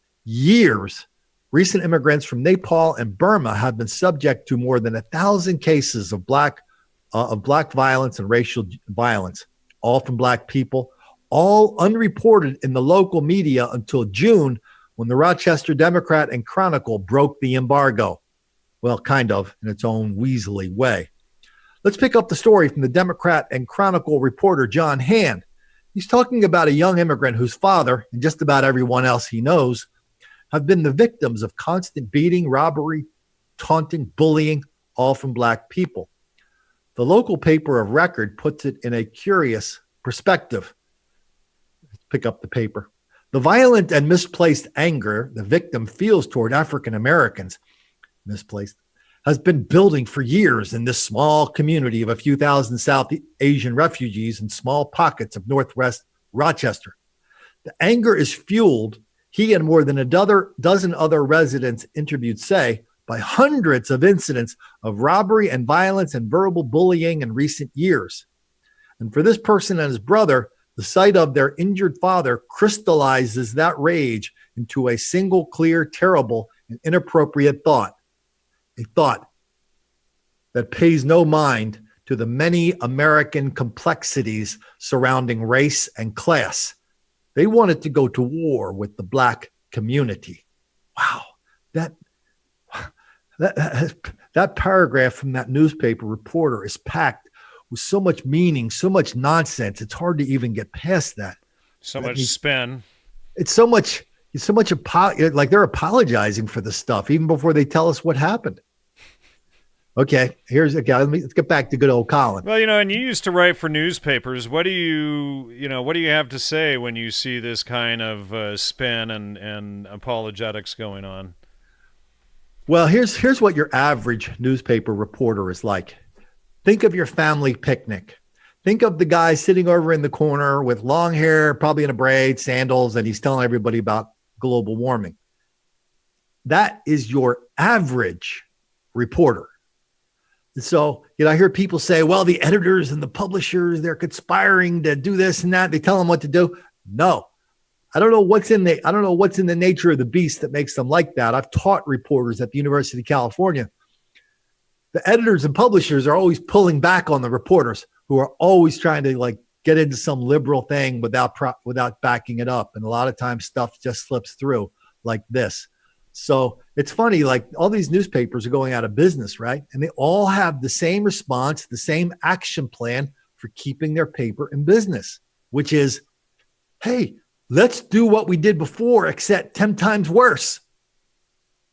recent immigrants from Nepal and Burma have been subject to more than 1,000 cases of black violence and racial violence, all from black people, all unreported in the local media until June, when the Rochester Democrat and Chronicle broke the embargo. Well, kind of, in its own weaselly way. Let's pick up the story from the Democrat and Chronicle reporter, John Hand. He's talking about a young immigrant whose father, and just about everyone else he knows, have been the victims of constant beating, robbery, taunting, bullying, all from black people. The local paper of record puts it in a curious perspective. Let's pick up the paper. The violent and misplaced anger the victim feels toward African Americans, misplaced, has been building for years in this small community of a few thousand South Asian refugees in small pockets of Northwest Rochester. The anger is fueled, he and more than a dozen other residents interviewed say, by hundreds of incidents of robbery and violence and verbal bullying in recent years. And for this person and his brother, the sight of their injured father crystallizes that rage into a single, clear, terrible, and inappropriate thought. A thought that pays no mind to the many American complexities surrounding race and class. They wanted to go to war with the black community. Wow, that paragraph from that newspaper reporter is packed with so much meaning, so much nonsense. It's hard to even get past that. So much spin. It's so much like they're apologizing for the stuff even before they tell us what happened. Okay, let's get back to good old Colin. Well, and you used to write for newspapers. What do you have to say when you see this kind of spin and apologetics going on? Well, here's what your average newspaper reporter is like. Think of your family picnic. Think of the guy sitting over in the corner with long hair, probably in a braid, sandals, and he's telling everybody about global warming. That is your average reporter. So, I hear people say, well, the editors and the publishers, they're conspiring to do this and that. They tell them what to do. No, I don't know what's in the nature of the beast that makes them like that. I've taught reporters at the University of California. The editors and publishers are always pulling back on the reporters who are always trying to get into some liberal thing without backing it up. And a lot of times stuff just slips through like this. So it's funny, all these newspapers are going out of business, right? And they all have the same response, the same action plan for keeping their paper in business, which is, hey, let's do what we did before, except 10 times worse.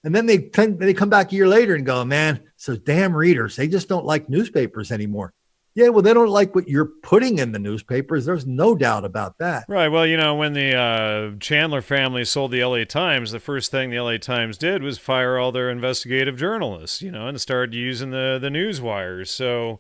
And then they come back a year later and go, man, so damn readers, they just don't like newspapers anymore. Yeah, well, they don't like what you're putting in the newspapers. There's no doubt about that. Right. Well, when the Chandler family sold the LA Times, the first thing the LA Times did was fire all their investigative journalists, and started using the news wires. So,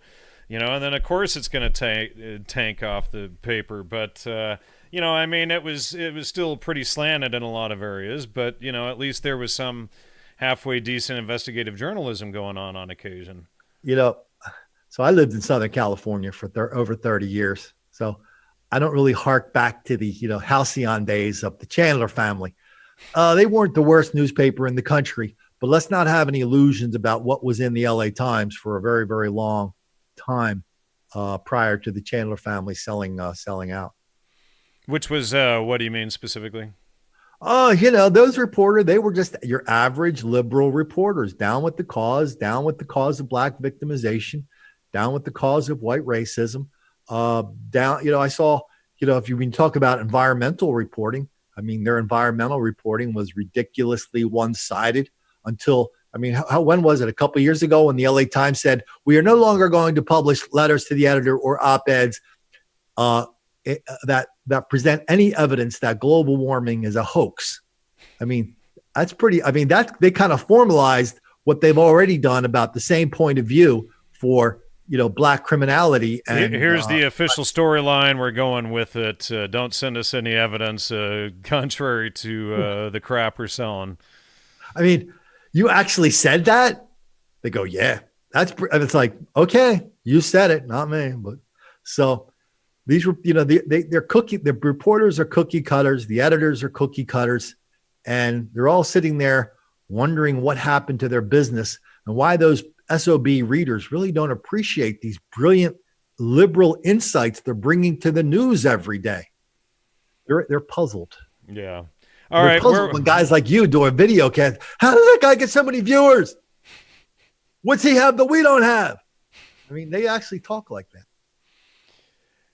and then, of course, it's going to tank off the paper. But, it was still pretty slanted in a lot of areas. But, at least there was some halfway decent investigative journalism going on occasion. So I lived in Southern California for over 30 years. So I don't really hark back to the, halcyon days of the Chandler family. They weren't the worst newspaper in the country, but let's not have any illusions about what was in the LA Times for a very, very long time prior to the Chandler family selling out. Which was, what do you mean specifically? Those reporters, they were just your average liberal reporters, down with the cause of black victimization, down with the cause of white racism, I saw, if you talk about environmental reporting, their environmental reporting was ridiculously one-sided until, when was it? A couple of years ago when the LA Times said, we are no longer going to publish letters to the editor or op-eds that present any evidence that global warming is a hoax. I mean, that's pretty. I mean, that they kind of formalized what they've already done about the same point of view for black criminality. And here's the official storyline. We're going with it. Don't send us any evidence contrary to the crap we're selling. I mean, you actually said that? They go, yeah. It's like, okay, you said it, not me. But so these were, the reporters are cookie cutters, the editors are cookie cutters, and they're all sitting there wondering what happened to their business and why those SOB readers really don't appreciate these brilliant liberal insights they're bringing to the news every day. They're puzzled. Yeah. All right. Puzzled when guys like you do a video cast. How does that guy get so many viewers? What's he have that we don't have? I mean, they actually talk like that.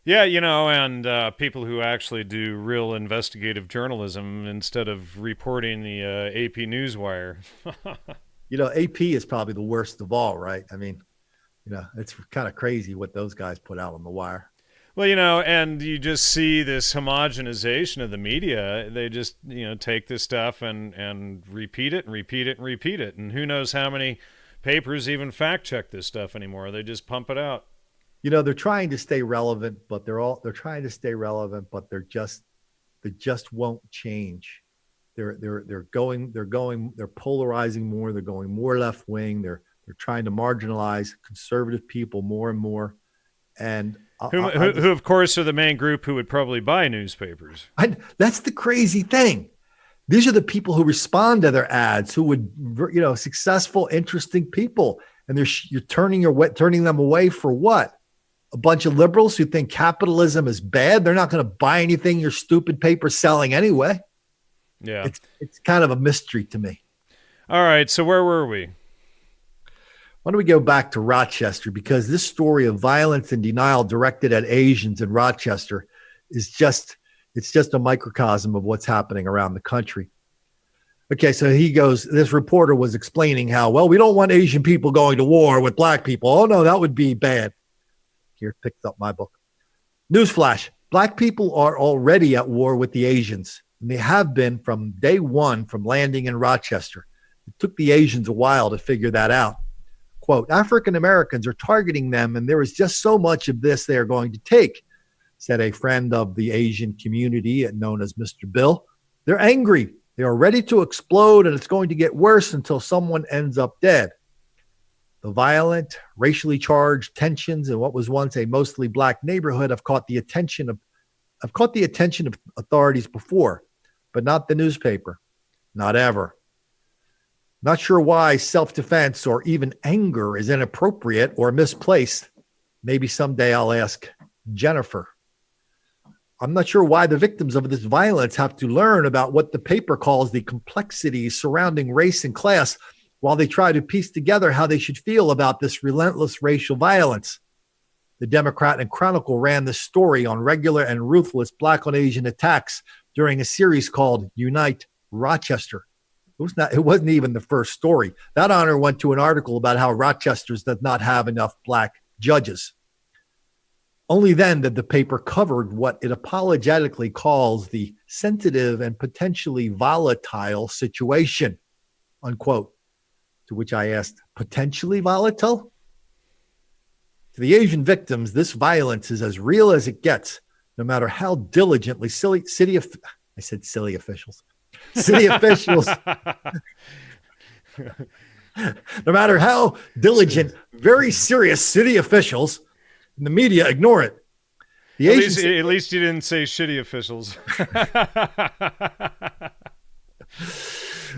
Yeah, and people who actually do real investigative journalism instead of reporting the AP Newswire. AP is probably the worst of all, right? I mean, it's kind of crazy what those guys put out on the wire. Well, and you just see this homogenization of the media. They just, take this stuff and repeat it and repeat it and repeat it. And who knows how many papers even fact check this stuff anymore. They just pump it out. They're trying to stay relevant, but they're trying to stay relevant, but they just won't change. They're polarizing more. They're going more left wing. They're trying to marginalize conservative people more and more. And who of course are the main group who would probably buy newspapers. That's the crazy thing. These are the people who respond to their ads, who would, successful, interesting people. And you're turning them away for what? A bunch of liberals who think capitalism is bad. They're not going to buy anything your stupid paper's selling anyway. Yeah. It's kind of a mystery to me. All right. So where were we? Why don't we go back to Rochester? Because this story of violence and denial directed at Asians in Rochester is just a microcosm of what's happening around the country. Okay, so this reporter was explaining how, well, we don't want Asian people going to war with black people. Oh, no, that would be bad. Here, picked up my book. Newsflash, black people are already at war with the Asians, and they have been from day one from landing in Rochester. It took the Asians a while to figure that out. Quote, African Americans are targeting them, and there is just so much of this they are going to take, said a friend of the Asian community known as Mr. Bill. They're angry. They are ready to explode, and it's going to get worse until someone ends up dead. The violent, racially charged tensions in what was once a mostly black neighborhood have caught the attention of authorities before, but not the newspaper. Not ever. Not sure why self-defense or even anger is inappropriate or misplaced. Maybe someday I'll ask Jennifer. I'm not sure why the victims of this violence have to learn about what the paper calls the complexities surrounding race and class while they try to piece together how they should feel about this relentless racial violence. The Democrat and Chronicle ran this story on regular and ruthless Black on Asian attacks during a series called Unite Rochester. It wasn't even the first story. That honor went to an article about how Rochester does not have enough black judges. Only then did the paper cover what it apologetically calls the sensitive and potentially volatile situation, unquote. To which I asked, potentially volatile? To the Asian victims, this violence is as real as it gets, no matter how diligently city officials, no matter how diligent, very serious city officials and the media ignore it. At least you didn't say shitty officials.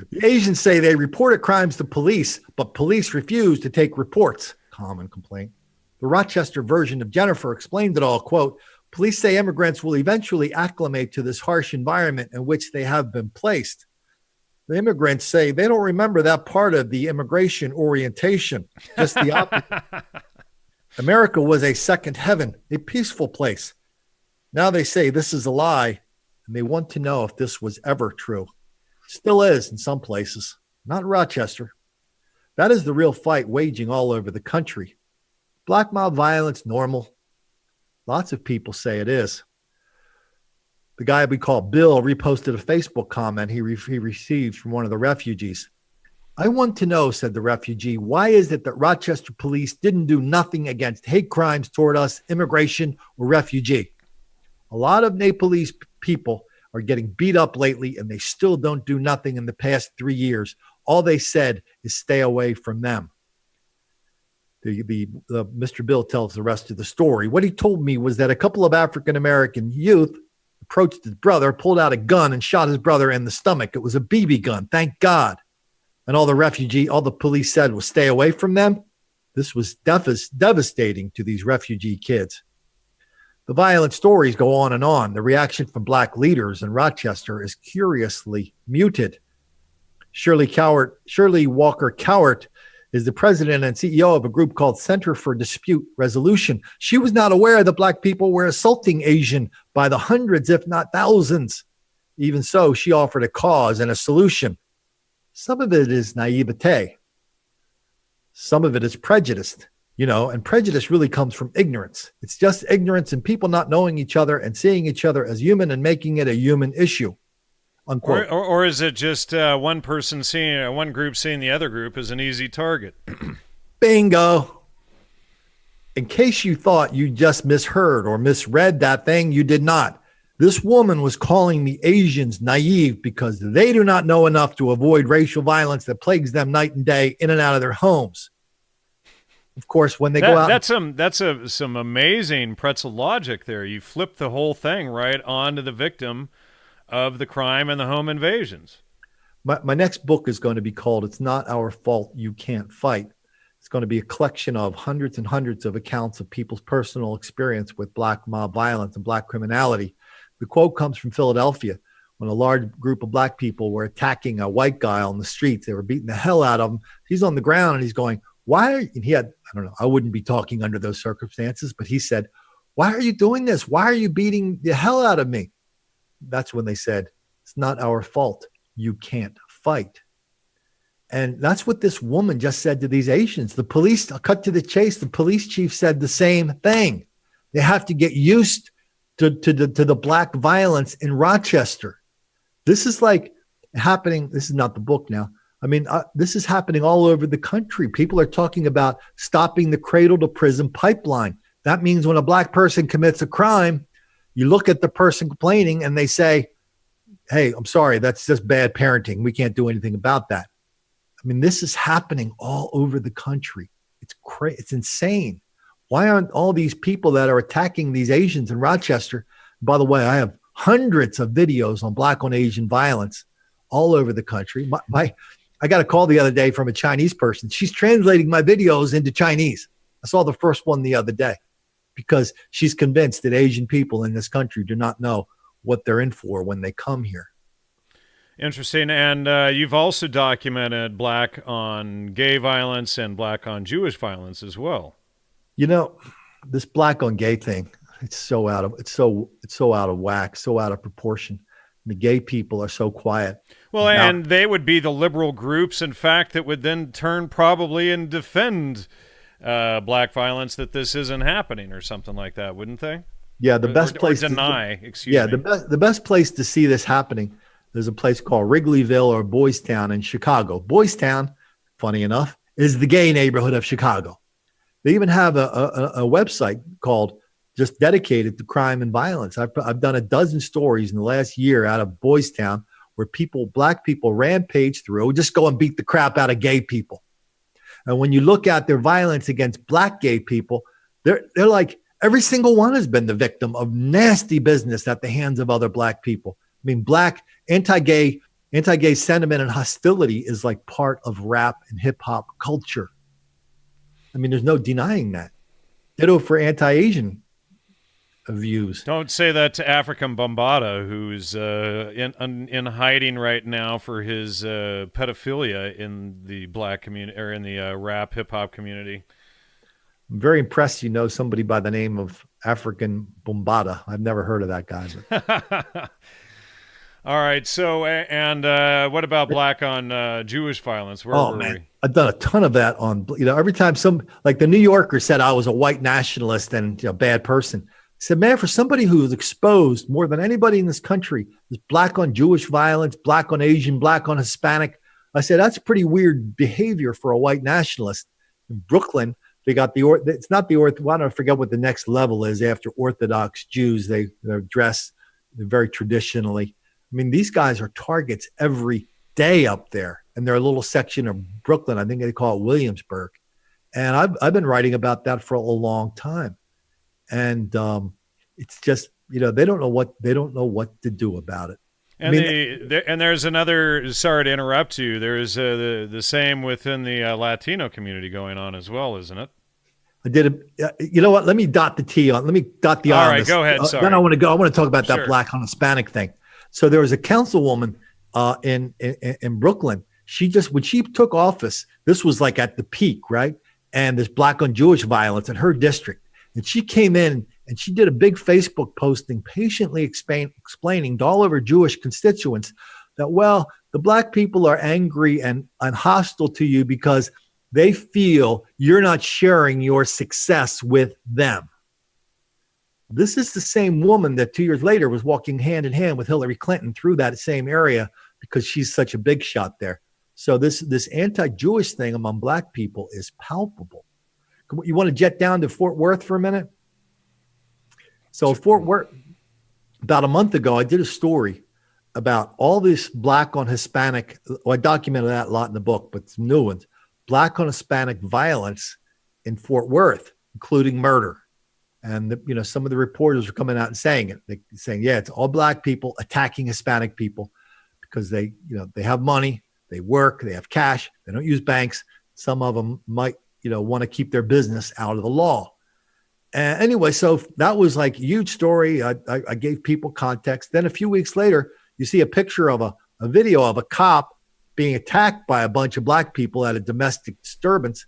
The Asians say they reported crimes to police, but police refuse to take reports. Common complaint. The Rochester version of Jennifer explained it all, quote, police say immigrants will eventually acclimate to this harsh environment in which they have been placed. The immigrants say they don't remember that part of the immigration orientation, just the opposite. America was a second heaven, a peaceful place. Now they say this is a lie, and they want to know if this was ever true. Still is in some places, not Rochester. That is the real fight waging all over the country. Black mob violence normal? Lots of people say it is. the guy we call Bill reposted a Facebook comment he received from one of the refugees. I want to know, said the refugee, why is it that Rochester police didn't do nothing against hate crimes toward us, immigration, or refugee? A lot of Nepalese people are getting beat up lately, and they still don't do nothing in the past 3 years. All they said is stay away from them. Mr. Bill tells the rest of the story. What he told me was that a couple of African-American youth approached his brother, pulled out a gun, and shot his brother in the stomach. It was a BB gun, thank God. And all the police said was stay away from them. This was devastating to these refugee kids. The violent stories go on and on. The reaction from black leaders in Rochester is curiously muted. Shirley Walker Cowart is the president and CEO of a group called Center for Dispute Resolution. She was not aware that black people were assaulting Asian by the hundreds, if not thousands. Even so, she offered a cause and a solution. Some of it is naivete. Some of it is prejudice, and prejudice really comes from ignorance. It's just ignorance and people not knowing each other and seeing each other as human and making it a human issue. Unquote. Or is it just one group seeing the other group as an easy target? Bingo. In case you thought you just misheard or misread that thing, you did not. This woman was calling the Asians naive because they do not know enough to avoid racial violence that plagues them night and day in and out of their homes. Of course, when they go out, that's some amazing pretzel logic there. You flip the whole thing right onto the victim of the crime and the home invasions. My next book is going to be called "It's Not Our Fault You Can't Fight." It's going to be a collection of hundreds and hundreds of accounts of people's personal experience with black mob violence and black criminality. The quote comes from Philadelphia when a large group of black people were attacking a white guy on the streets. They were beating the hell out of him. He's on the ground and he's going, why? And he had, I don't know, I wouldn't be talking under those circumstances, but he said, why are you doing this? Why are you beating the hell out of me? That's when they said, it's not our fault. You can't fight. And that's what this woman just said to these Asians. The police, I'll cut to the chase. The police chief said the same thing. They have to get used to the black violence in Rochester. This is like happening. This is not the book now. I mean, this is happening all over the country. People are talking about stopping the cradle to prison pipeline. That means when a black person commits a crime, you look at the person complaining and they say, hey, I'm sorry, that's just bad parenting. We can't do anything about that. I mean, this is happening all over the country. It's crazy. It's insane. Why aren't all these people that are attacking these Asians in Rochester? By the way, I have hundreds of videos on black on Asian violence all over the country. I got a call the other day from a Chinese person. She's translating my videos into Chinese. I saw the first one the other day because she's convinced that Asian people in this country do not know what they're in for when they come here. Interesting. And you've also documented black on gay violence and black on Jewish violence as well. You know, this black on gay thing, it's so out of whack, so out of proportion. The gay people are so quiet. Well, now, and they would be the liberal groups, in fact, that would then turn probably and defend black violence, that this isn't happening or something like that, wouldn't they? Yeah, the best place or deny. The best place to see this happening. There's a place called Wrigleyville or Boys Town in Chicago. Boys Town, funny enough, is the gay neighborhood of Chicago. They even have a website called just dedicated to crime and violence. I've done a dozen stories in the last year out of Boys Town where black people rampage through, just go and beat the crap out of gay people. And when you look at their violence against black gay people, they're like, every single one has been the victim of nasty business at the hands of other black people. I mean, black anti-gay sentiment and hostility is like part of rap and hip hop culture. I mean, there's no denying that. Ditto for anti-Asian views. Don't say that to African Bambaataa, who's in hiding right now for his pedophilia in the black community or in the rap hip hop community. I'm very impressed. You know somebody by the name of African Bambaataa. I've never heard of that guy. But. All right. So, and what about black on Jewish violence? Where were we? I've done a ton of that on, every time like the New Yorker said I was a white nationalist and bad person. said, man, for somebody who's exposed more than anybody in this country is black on Jewish violence, black on Asian, black on Hispanic. I said, that's pretty weird behavior for a white nationalist. In Brooklyn, they got it's not the I don't forget what the next level is after Orthodox Jews. They're dressed very traditionally. I mean, these guys are targets every day up there. And they're a little section of Brooklyn. I think they call it Williamsburg. And I've been writing about that for a long time. And it's just, they don't know what to do about it. And and there's another. Sorry to interrupt you. There's the same within the Latino community going on as well, isn't it? I did you know what? Let me dot the T on. Let me dot the I. All right, go ahead. Sorry. Then I want to talk about that black on Hispanic thing. So there was a councilwoman in Brooklyn. When she took office, this was like at the peak, right? And there's black on Jewish violence in her district. And she came in and she did a big Facebook posting, patiently explaining to all of her Jewish constituents that, well, the black people are angry and hostile to you because they feel you're not sharing your success with them. This is the same woman that 2 years later was walking hand in hand with Hillary Clinton through that same area because she's such a big shot there. So this anti-Jewish thing among black people is palpable. You want to jet down to Fort Worth for a minute? So Fort Worth, about a month ago, I did a story about all this black on Hispanic. Well, I documented that a lot in the book, but some new ones. Black on Hispanic violence in Fort Worth, including murder. And some of the reporters are coming out and saying it. They're saying, yeah, it's all black people attacking Hispanic people because they have money, they work, they have cash, they don't use banks. Some of them might want to keep their business out of the law. And anyway, so that was like a huge story. I gave people context. Then a few weeks later, you see a picture of a video of a cop being attacked by a bunch of black people at a domestic disturbance.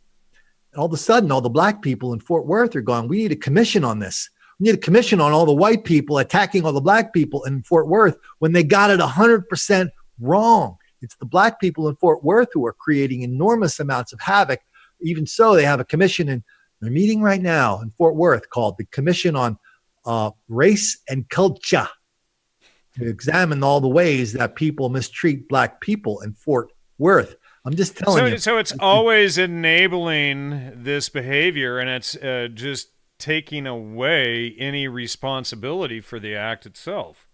And all of a sudden, all the black people in Fort Worth are going, we need a commission on this. We need a commission on all the white people attacking all the black people in Fort Worth when they got it 100% wrong. It's the black people in Fort Worth who are creating enormous amounts of havoc. Even so, they have a commission in they're meeting right now in Fort Worth called the Commission on Race and Culture to examine all the ways that people mistreat black people in Fort Worth. I'm just telling you. So it's always enabling this behavior, and it's just taking away any responsibility for the act itself.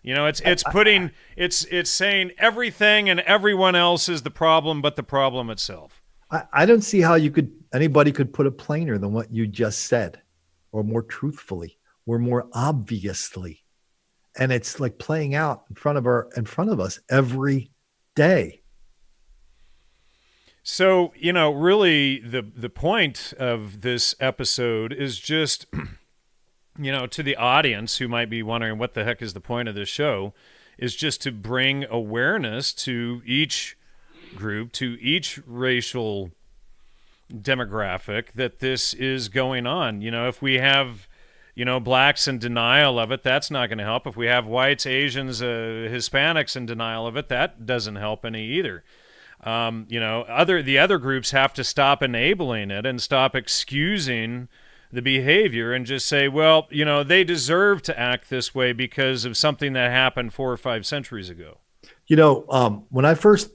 It's saying everything and everyone else is the problem, but the problem itself. I don't see how anybody could put it plainer than what you just said, or more truthfully, or more obviously. And it's like playing out in front of us every day. So, really the point of this episode is just, to the audience who might be wondering what the heck is the point of this show, is just to bring awareness to each group, to each racial demographic, that this is going on. If we have, blacks in denial of it, that's not going to help. If we have whites, Asians, Hispanics in denial of it, that doesn't help any either. The other groups have to stop enabling it and stop excusing the behavior and just say, well, they deserve to act this way because of something that happened 4 or 5 centuries ago. When I first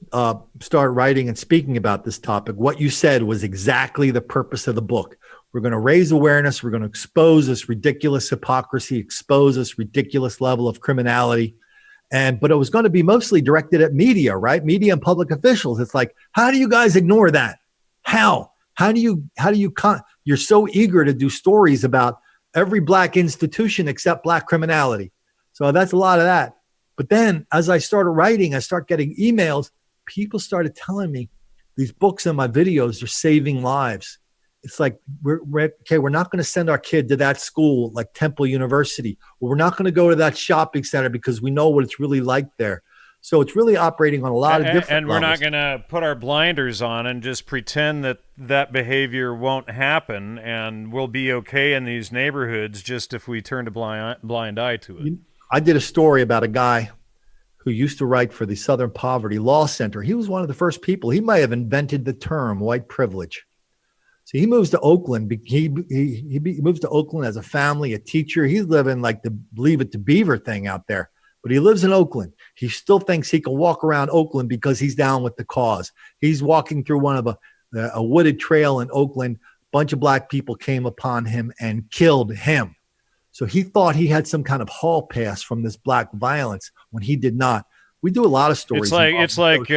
started writing and speaking about this topic, what you said was exactly the purpose of the book. We're going to raise awareness. We're going to expose this ridiculous hypocrisy, expose this ridiculous level of criminality. But it was going to be mostly directed at media, right? Media and public officials. It's like, how do you guys ignore that? How do you're so eager to do stories about every black institution except black criminality. So that's a lot of that. But then as I started writing, I started getting emails. People started telling me these books and my videos are saving lives. It's like, we're not going to send our kid to that school like Temple University, or we're not going to go to that shopping center because we know what it's really like there. So it's really operating on a lot of different And we're levels. not going to put our blinders on and just pretend that behavior won't happen and we'll be okay in these neighborhoods just if we turn a blind eye to it. I did a story about a guy who used to write for the Southern Poverty Law Center. He was one of the first people. He might have invented the term white privilege. So he moves to Oakland. He moves to Oakland as a family, a teacher. He's living like the Leave It to Beaver thing out there. But he lives in Oakland. He still thinks he can walk around Oakland because he's down with the cause. He's walking through one of a wooded trail in Oakland. A bunch of black people came upon him and killed him. So he thought he had some kind of hall pass from this black violence when he did not. We do a lot of stories. It's like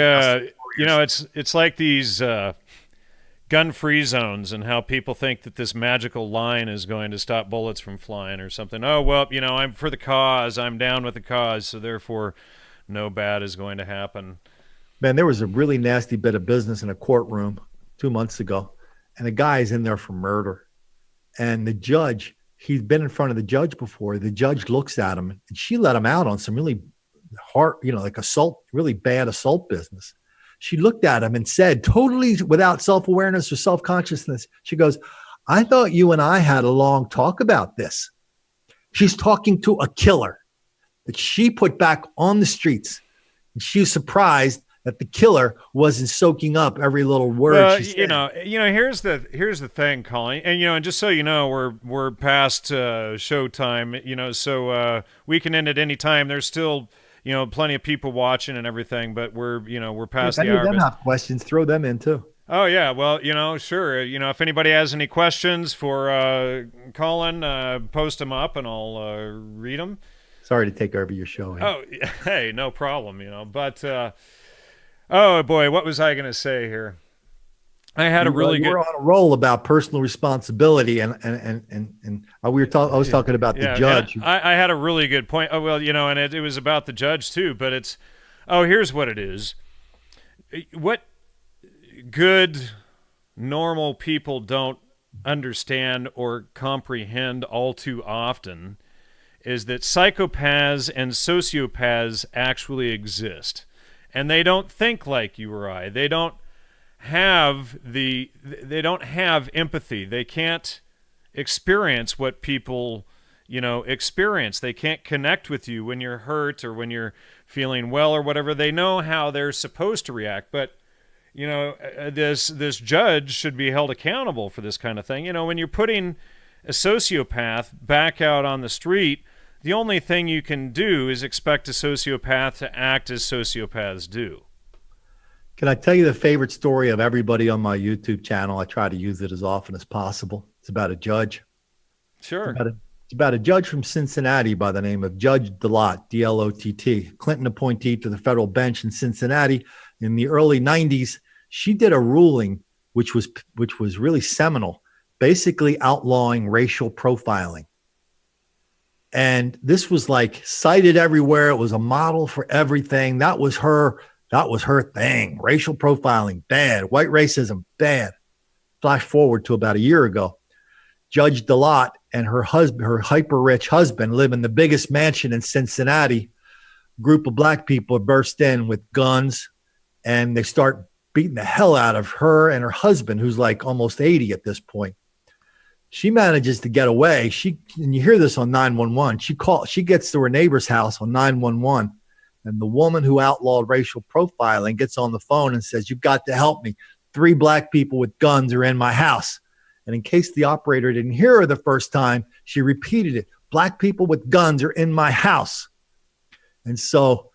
it's like these gun-free zones and how people think that this magical line is going to stop bullets from flying or something. Oh, well, I'm for the cause. I'm down with the cause, so therefore no bad is going to happen. Man, there was a really nasty bit of business in a courtroom 2 months ago, and a guy's in there for murder. And the judge, he's been in front of the judge before. The judge looks at him, and she let him out on some really hard, like assault, really bad assault business. She looked at him and said, totally without self-awareness or self-consciousness, she goes, I thought you and I had a long talk about this. She's talking to a killer that she put back on the streets. And she was surprised that the killer wasn't soaking up every little word. She said. Here's the thing, Colin, and just so you know, we're past showtime, so we can end at any time. There's still plenty of people watching and everything, but we're past the hour. If any of them have questions, throw them in too. Oh yeah, well, sure. If anybody has any questions for Colin, post them up and I'll read them. Sorry to take over your show. Oh, hey, no problem. But oh boy, what was I going to say here? I had we're on a roll about personal responsibility, and I was talking about the judge. I had a really good point. Oh well, and it was about the judge too. But here's what it is. What good, normal people don't understand or comprehend all too often is that psychopaths and sociopaths actually exist, and they don't think like you or I. They don't have empathy. They can't experience what people experience. They can't connect with you when you're hurt or when you're feeling well or whatever. They know how they're supposed to react, but this judge should be held accountable for this kind of thing. When you're putting a sociopath back out on the street, the only thing you can do is expect a sociopath to act as sociopaths do. Can I tell you the favorite story of everybody on my YouTube channel? I try to use it as often as possible. It's about a judge. Sure. It's about a judge from Cincinnati by the name of Judge DeLotte, D-L-O-T-T, Clinton appointee to the federal bench in Cincinnati in the early 90s. She did a ruling which was really seminal, basically outlawing racial profiling. And this was like cited everywhere. It was a model for everything. That was her thing. Racial profiling, bad. White racism, bad. Flash forward to about a year ago. Judge DeLotte and her hyper-rich husband live in the biggest mansion in Cincinnati. A group of black people burst in with guns, and they start beating the hell out of her and her husband, who's like almost 80 at this point. She manages to get away. And you hear this on 911. She gets to her neighbor's house on 911. And the woman who outlawed racial profiling gets on the phone and says, "You've got to help me. 3 black people with guns are in my house." And in case the operator didn't hear her the first time, she repeated it. "Black people with guns are in my house." And so,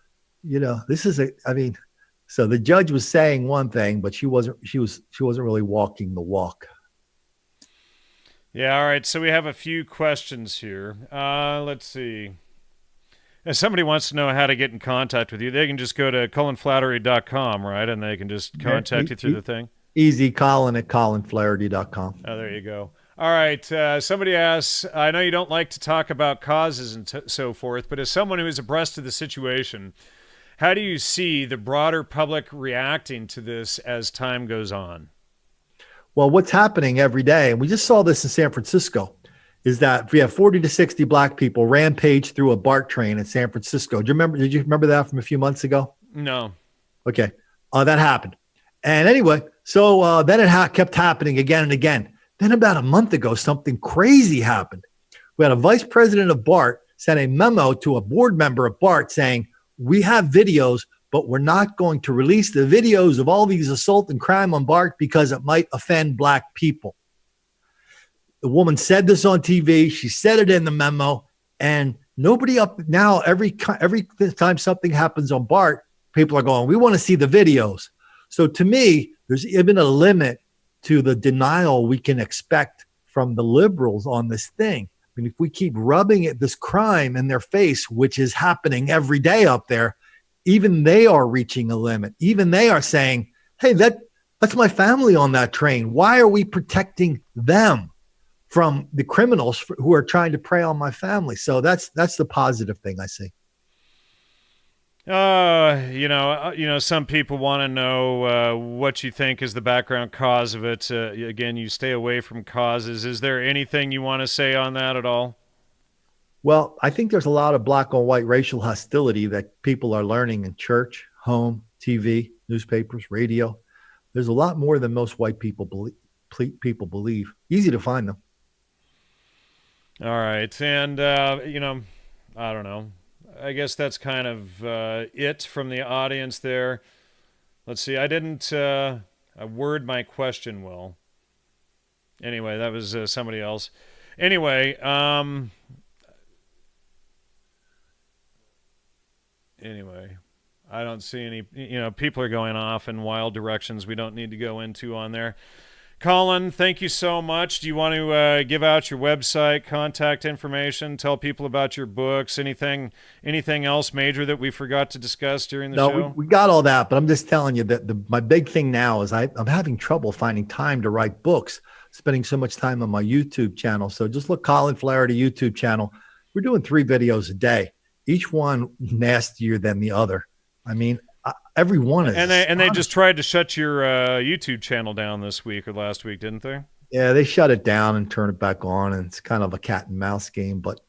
so the judge was saying one thing, but she wasn't really walking the walk. Yeah. All right. So we have a few questions here. Let's see. If somebody wants to know how to get in contact with you, they can just go to colinflaherty.com, right? And they can just contact you through the thing. Easy, Colin at colinflaherty.com. Oh, there you go. All right. Somebody asks, I know you don't like to talk about causes and so forth, but as someone who is abreast of the situation, how do you see the broader public reacting to this as time goes on? Well, what's happening every day, and we just saw this in San Francisco, is that we have 40 to 60 black people rampage through a BART train in San Francisco. Did you remember that from a few months ago? No. Okay. That happened. And anyway, so then it kept happening again and again. Then about a month ago, something crazy happened. We had a vice president of BART sent a memo to a board member of BART saying, "We have videos, but we're not going to release the videos of all these assault and crime on BART because it might offend black people." The woman said this on TV. She said it in the memo, and nobody up now. Every time something happens on Bart, people are going, "We want to see the videos." So to me, there's even a limit to the denial we can expect from the liberals on this thing. I mean, if we keep rubbing this crime in their face, which is happening every day up there, even they are reaching a limit. Even they are saying, "Hey, that's my family on that train. Why are we protecting them from the criminals who are trying to prey on my family?" So that's the positive thing I see. Some people want to know what you think is the background cause of it. Again, you stay away from causes. Is there anything you want to say on that at all? Well, I think there's a lot of black on white racial hostility that people are learning in church, home, TV, newspapers, radio. There's a lot more than most white people believe. Easy to find them. All right. And, I don't know. I guess that's kind of it from the audience there. Let's see. I didn't word my question well. Anyway, that was somebody else. Anyway, I don't see any, people are going off in wild directions we don't need to go into on there. Colin, thank you so much. Do you want to give out your website, contact information, tell people about your books, anything else major that we forgot to discuss during the show? No, we got all that, but I'm just telling you that my big thing now is I'm having trouble finding time to write books, spending so much time on my YouTube channel. So just look Colin Flaherty YouTube channel. We're doing 3 videos a day, each one nastier than the other. I mean, every one is. And they just tried to shut your YouTube channel down this week or last week, didn't they? Yeah, they shut it down and turn it back on, and it's kind of a cat and mouse game. But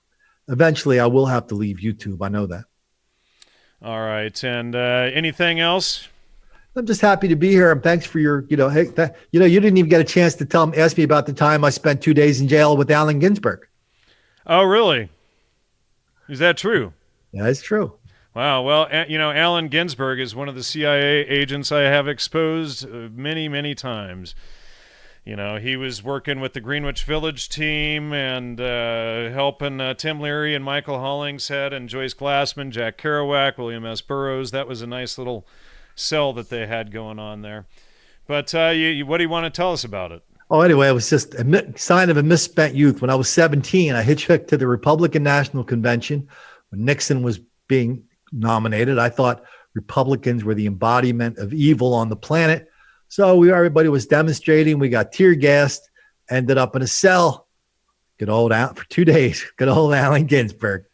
eventually, I will have to leave YouTube. I know that. All right, and anything else? I'm just happy to be here, and thanks for your, you didn't even get a chance to ask me about the time I spent 2 days in jail with Allen Ginsberg. Oh, really? Is that true? Yeah, it's true. Wow. Well, Allen Ginsberg is one of the CIA agents I have exposed many, many times. He was working with the Greenwich Village team and helping Tim Leary and Michael Hollingshead and Joyce Glassman, Jack Kerouac, William S. Burroughs. That was a nice little cell that they had going on there. But what do you want to tell us about it? Oh, anyway, it was just a sign of a misspent youth. When I was 17, I hitchhiked to the Republican National Convention when Nixon was being nominated. I thought Republicans were the embodiment of evil on the planet. So everybody was demonstrating. We got tear gassed, ended up in a cell. Good old for 2 days. Good old Allen Ginsberg.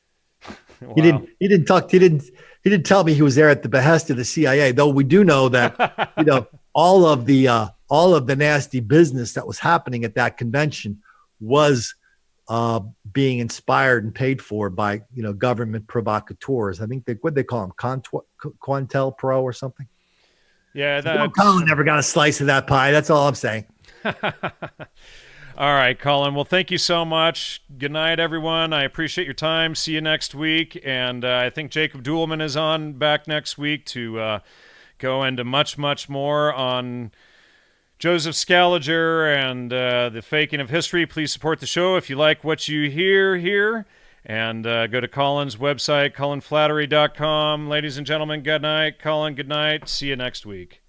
Wow. He didn't tell me he was there at the behest of the CIA, though we do know that, all of the nasty business that was happening at that convention was being inspired and paid for by, government provocateurs. I think what they call them, Quantel Pro or something. Yeah. Colin never got a slice of that pie. That's all I'm saying. All right, Colin. Well, thank you so much. Good night, everyone. I appreciate your time. See you next week. And I think Jacob Duelman is on back next week to go into much, much more on Joseph Scaliger and the faking of history. Please support the show if you like what you hear here. And go to Colin's website, colinflattery.com. Ladies and gentlemen, good night. Colin, good night. See you next week.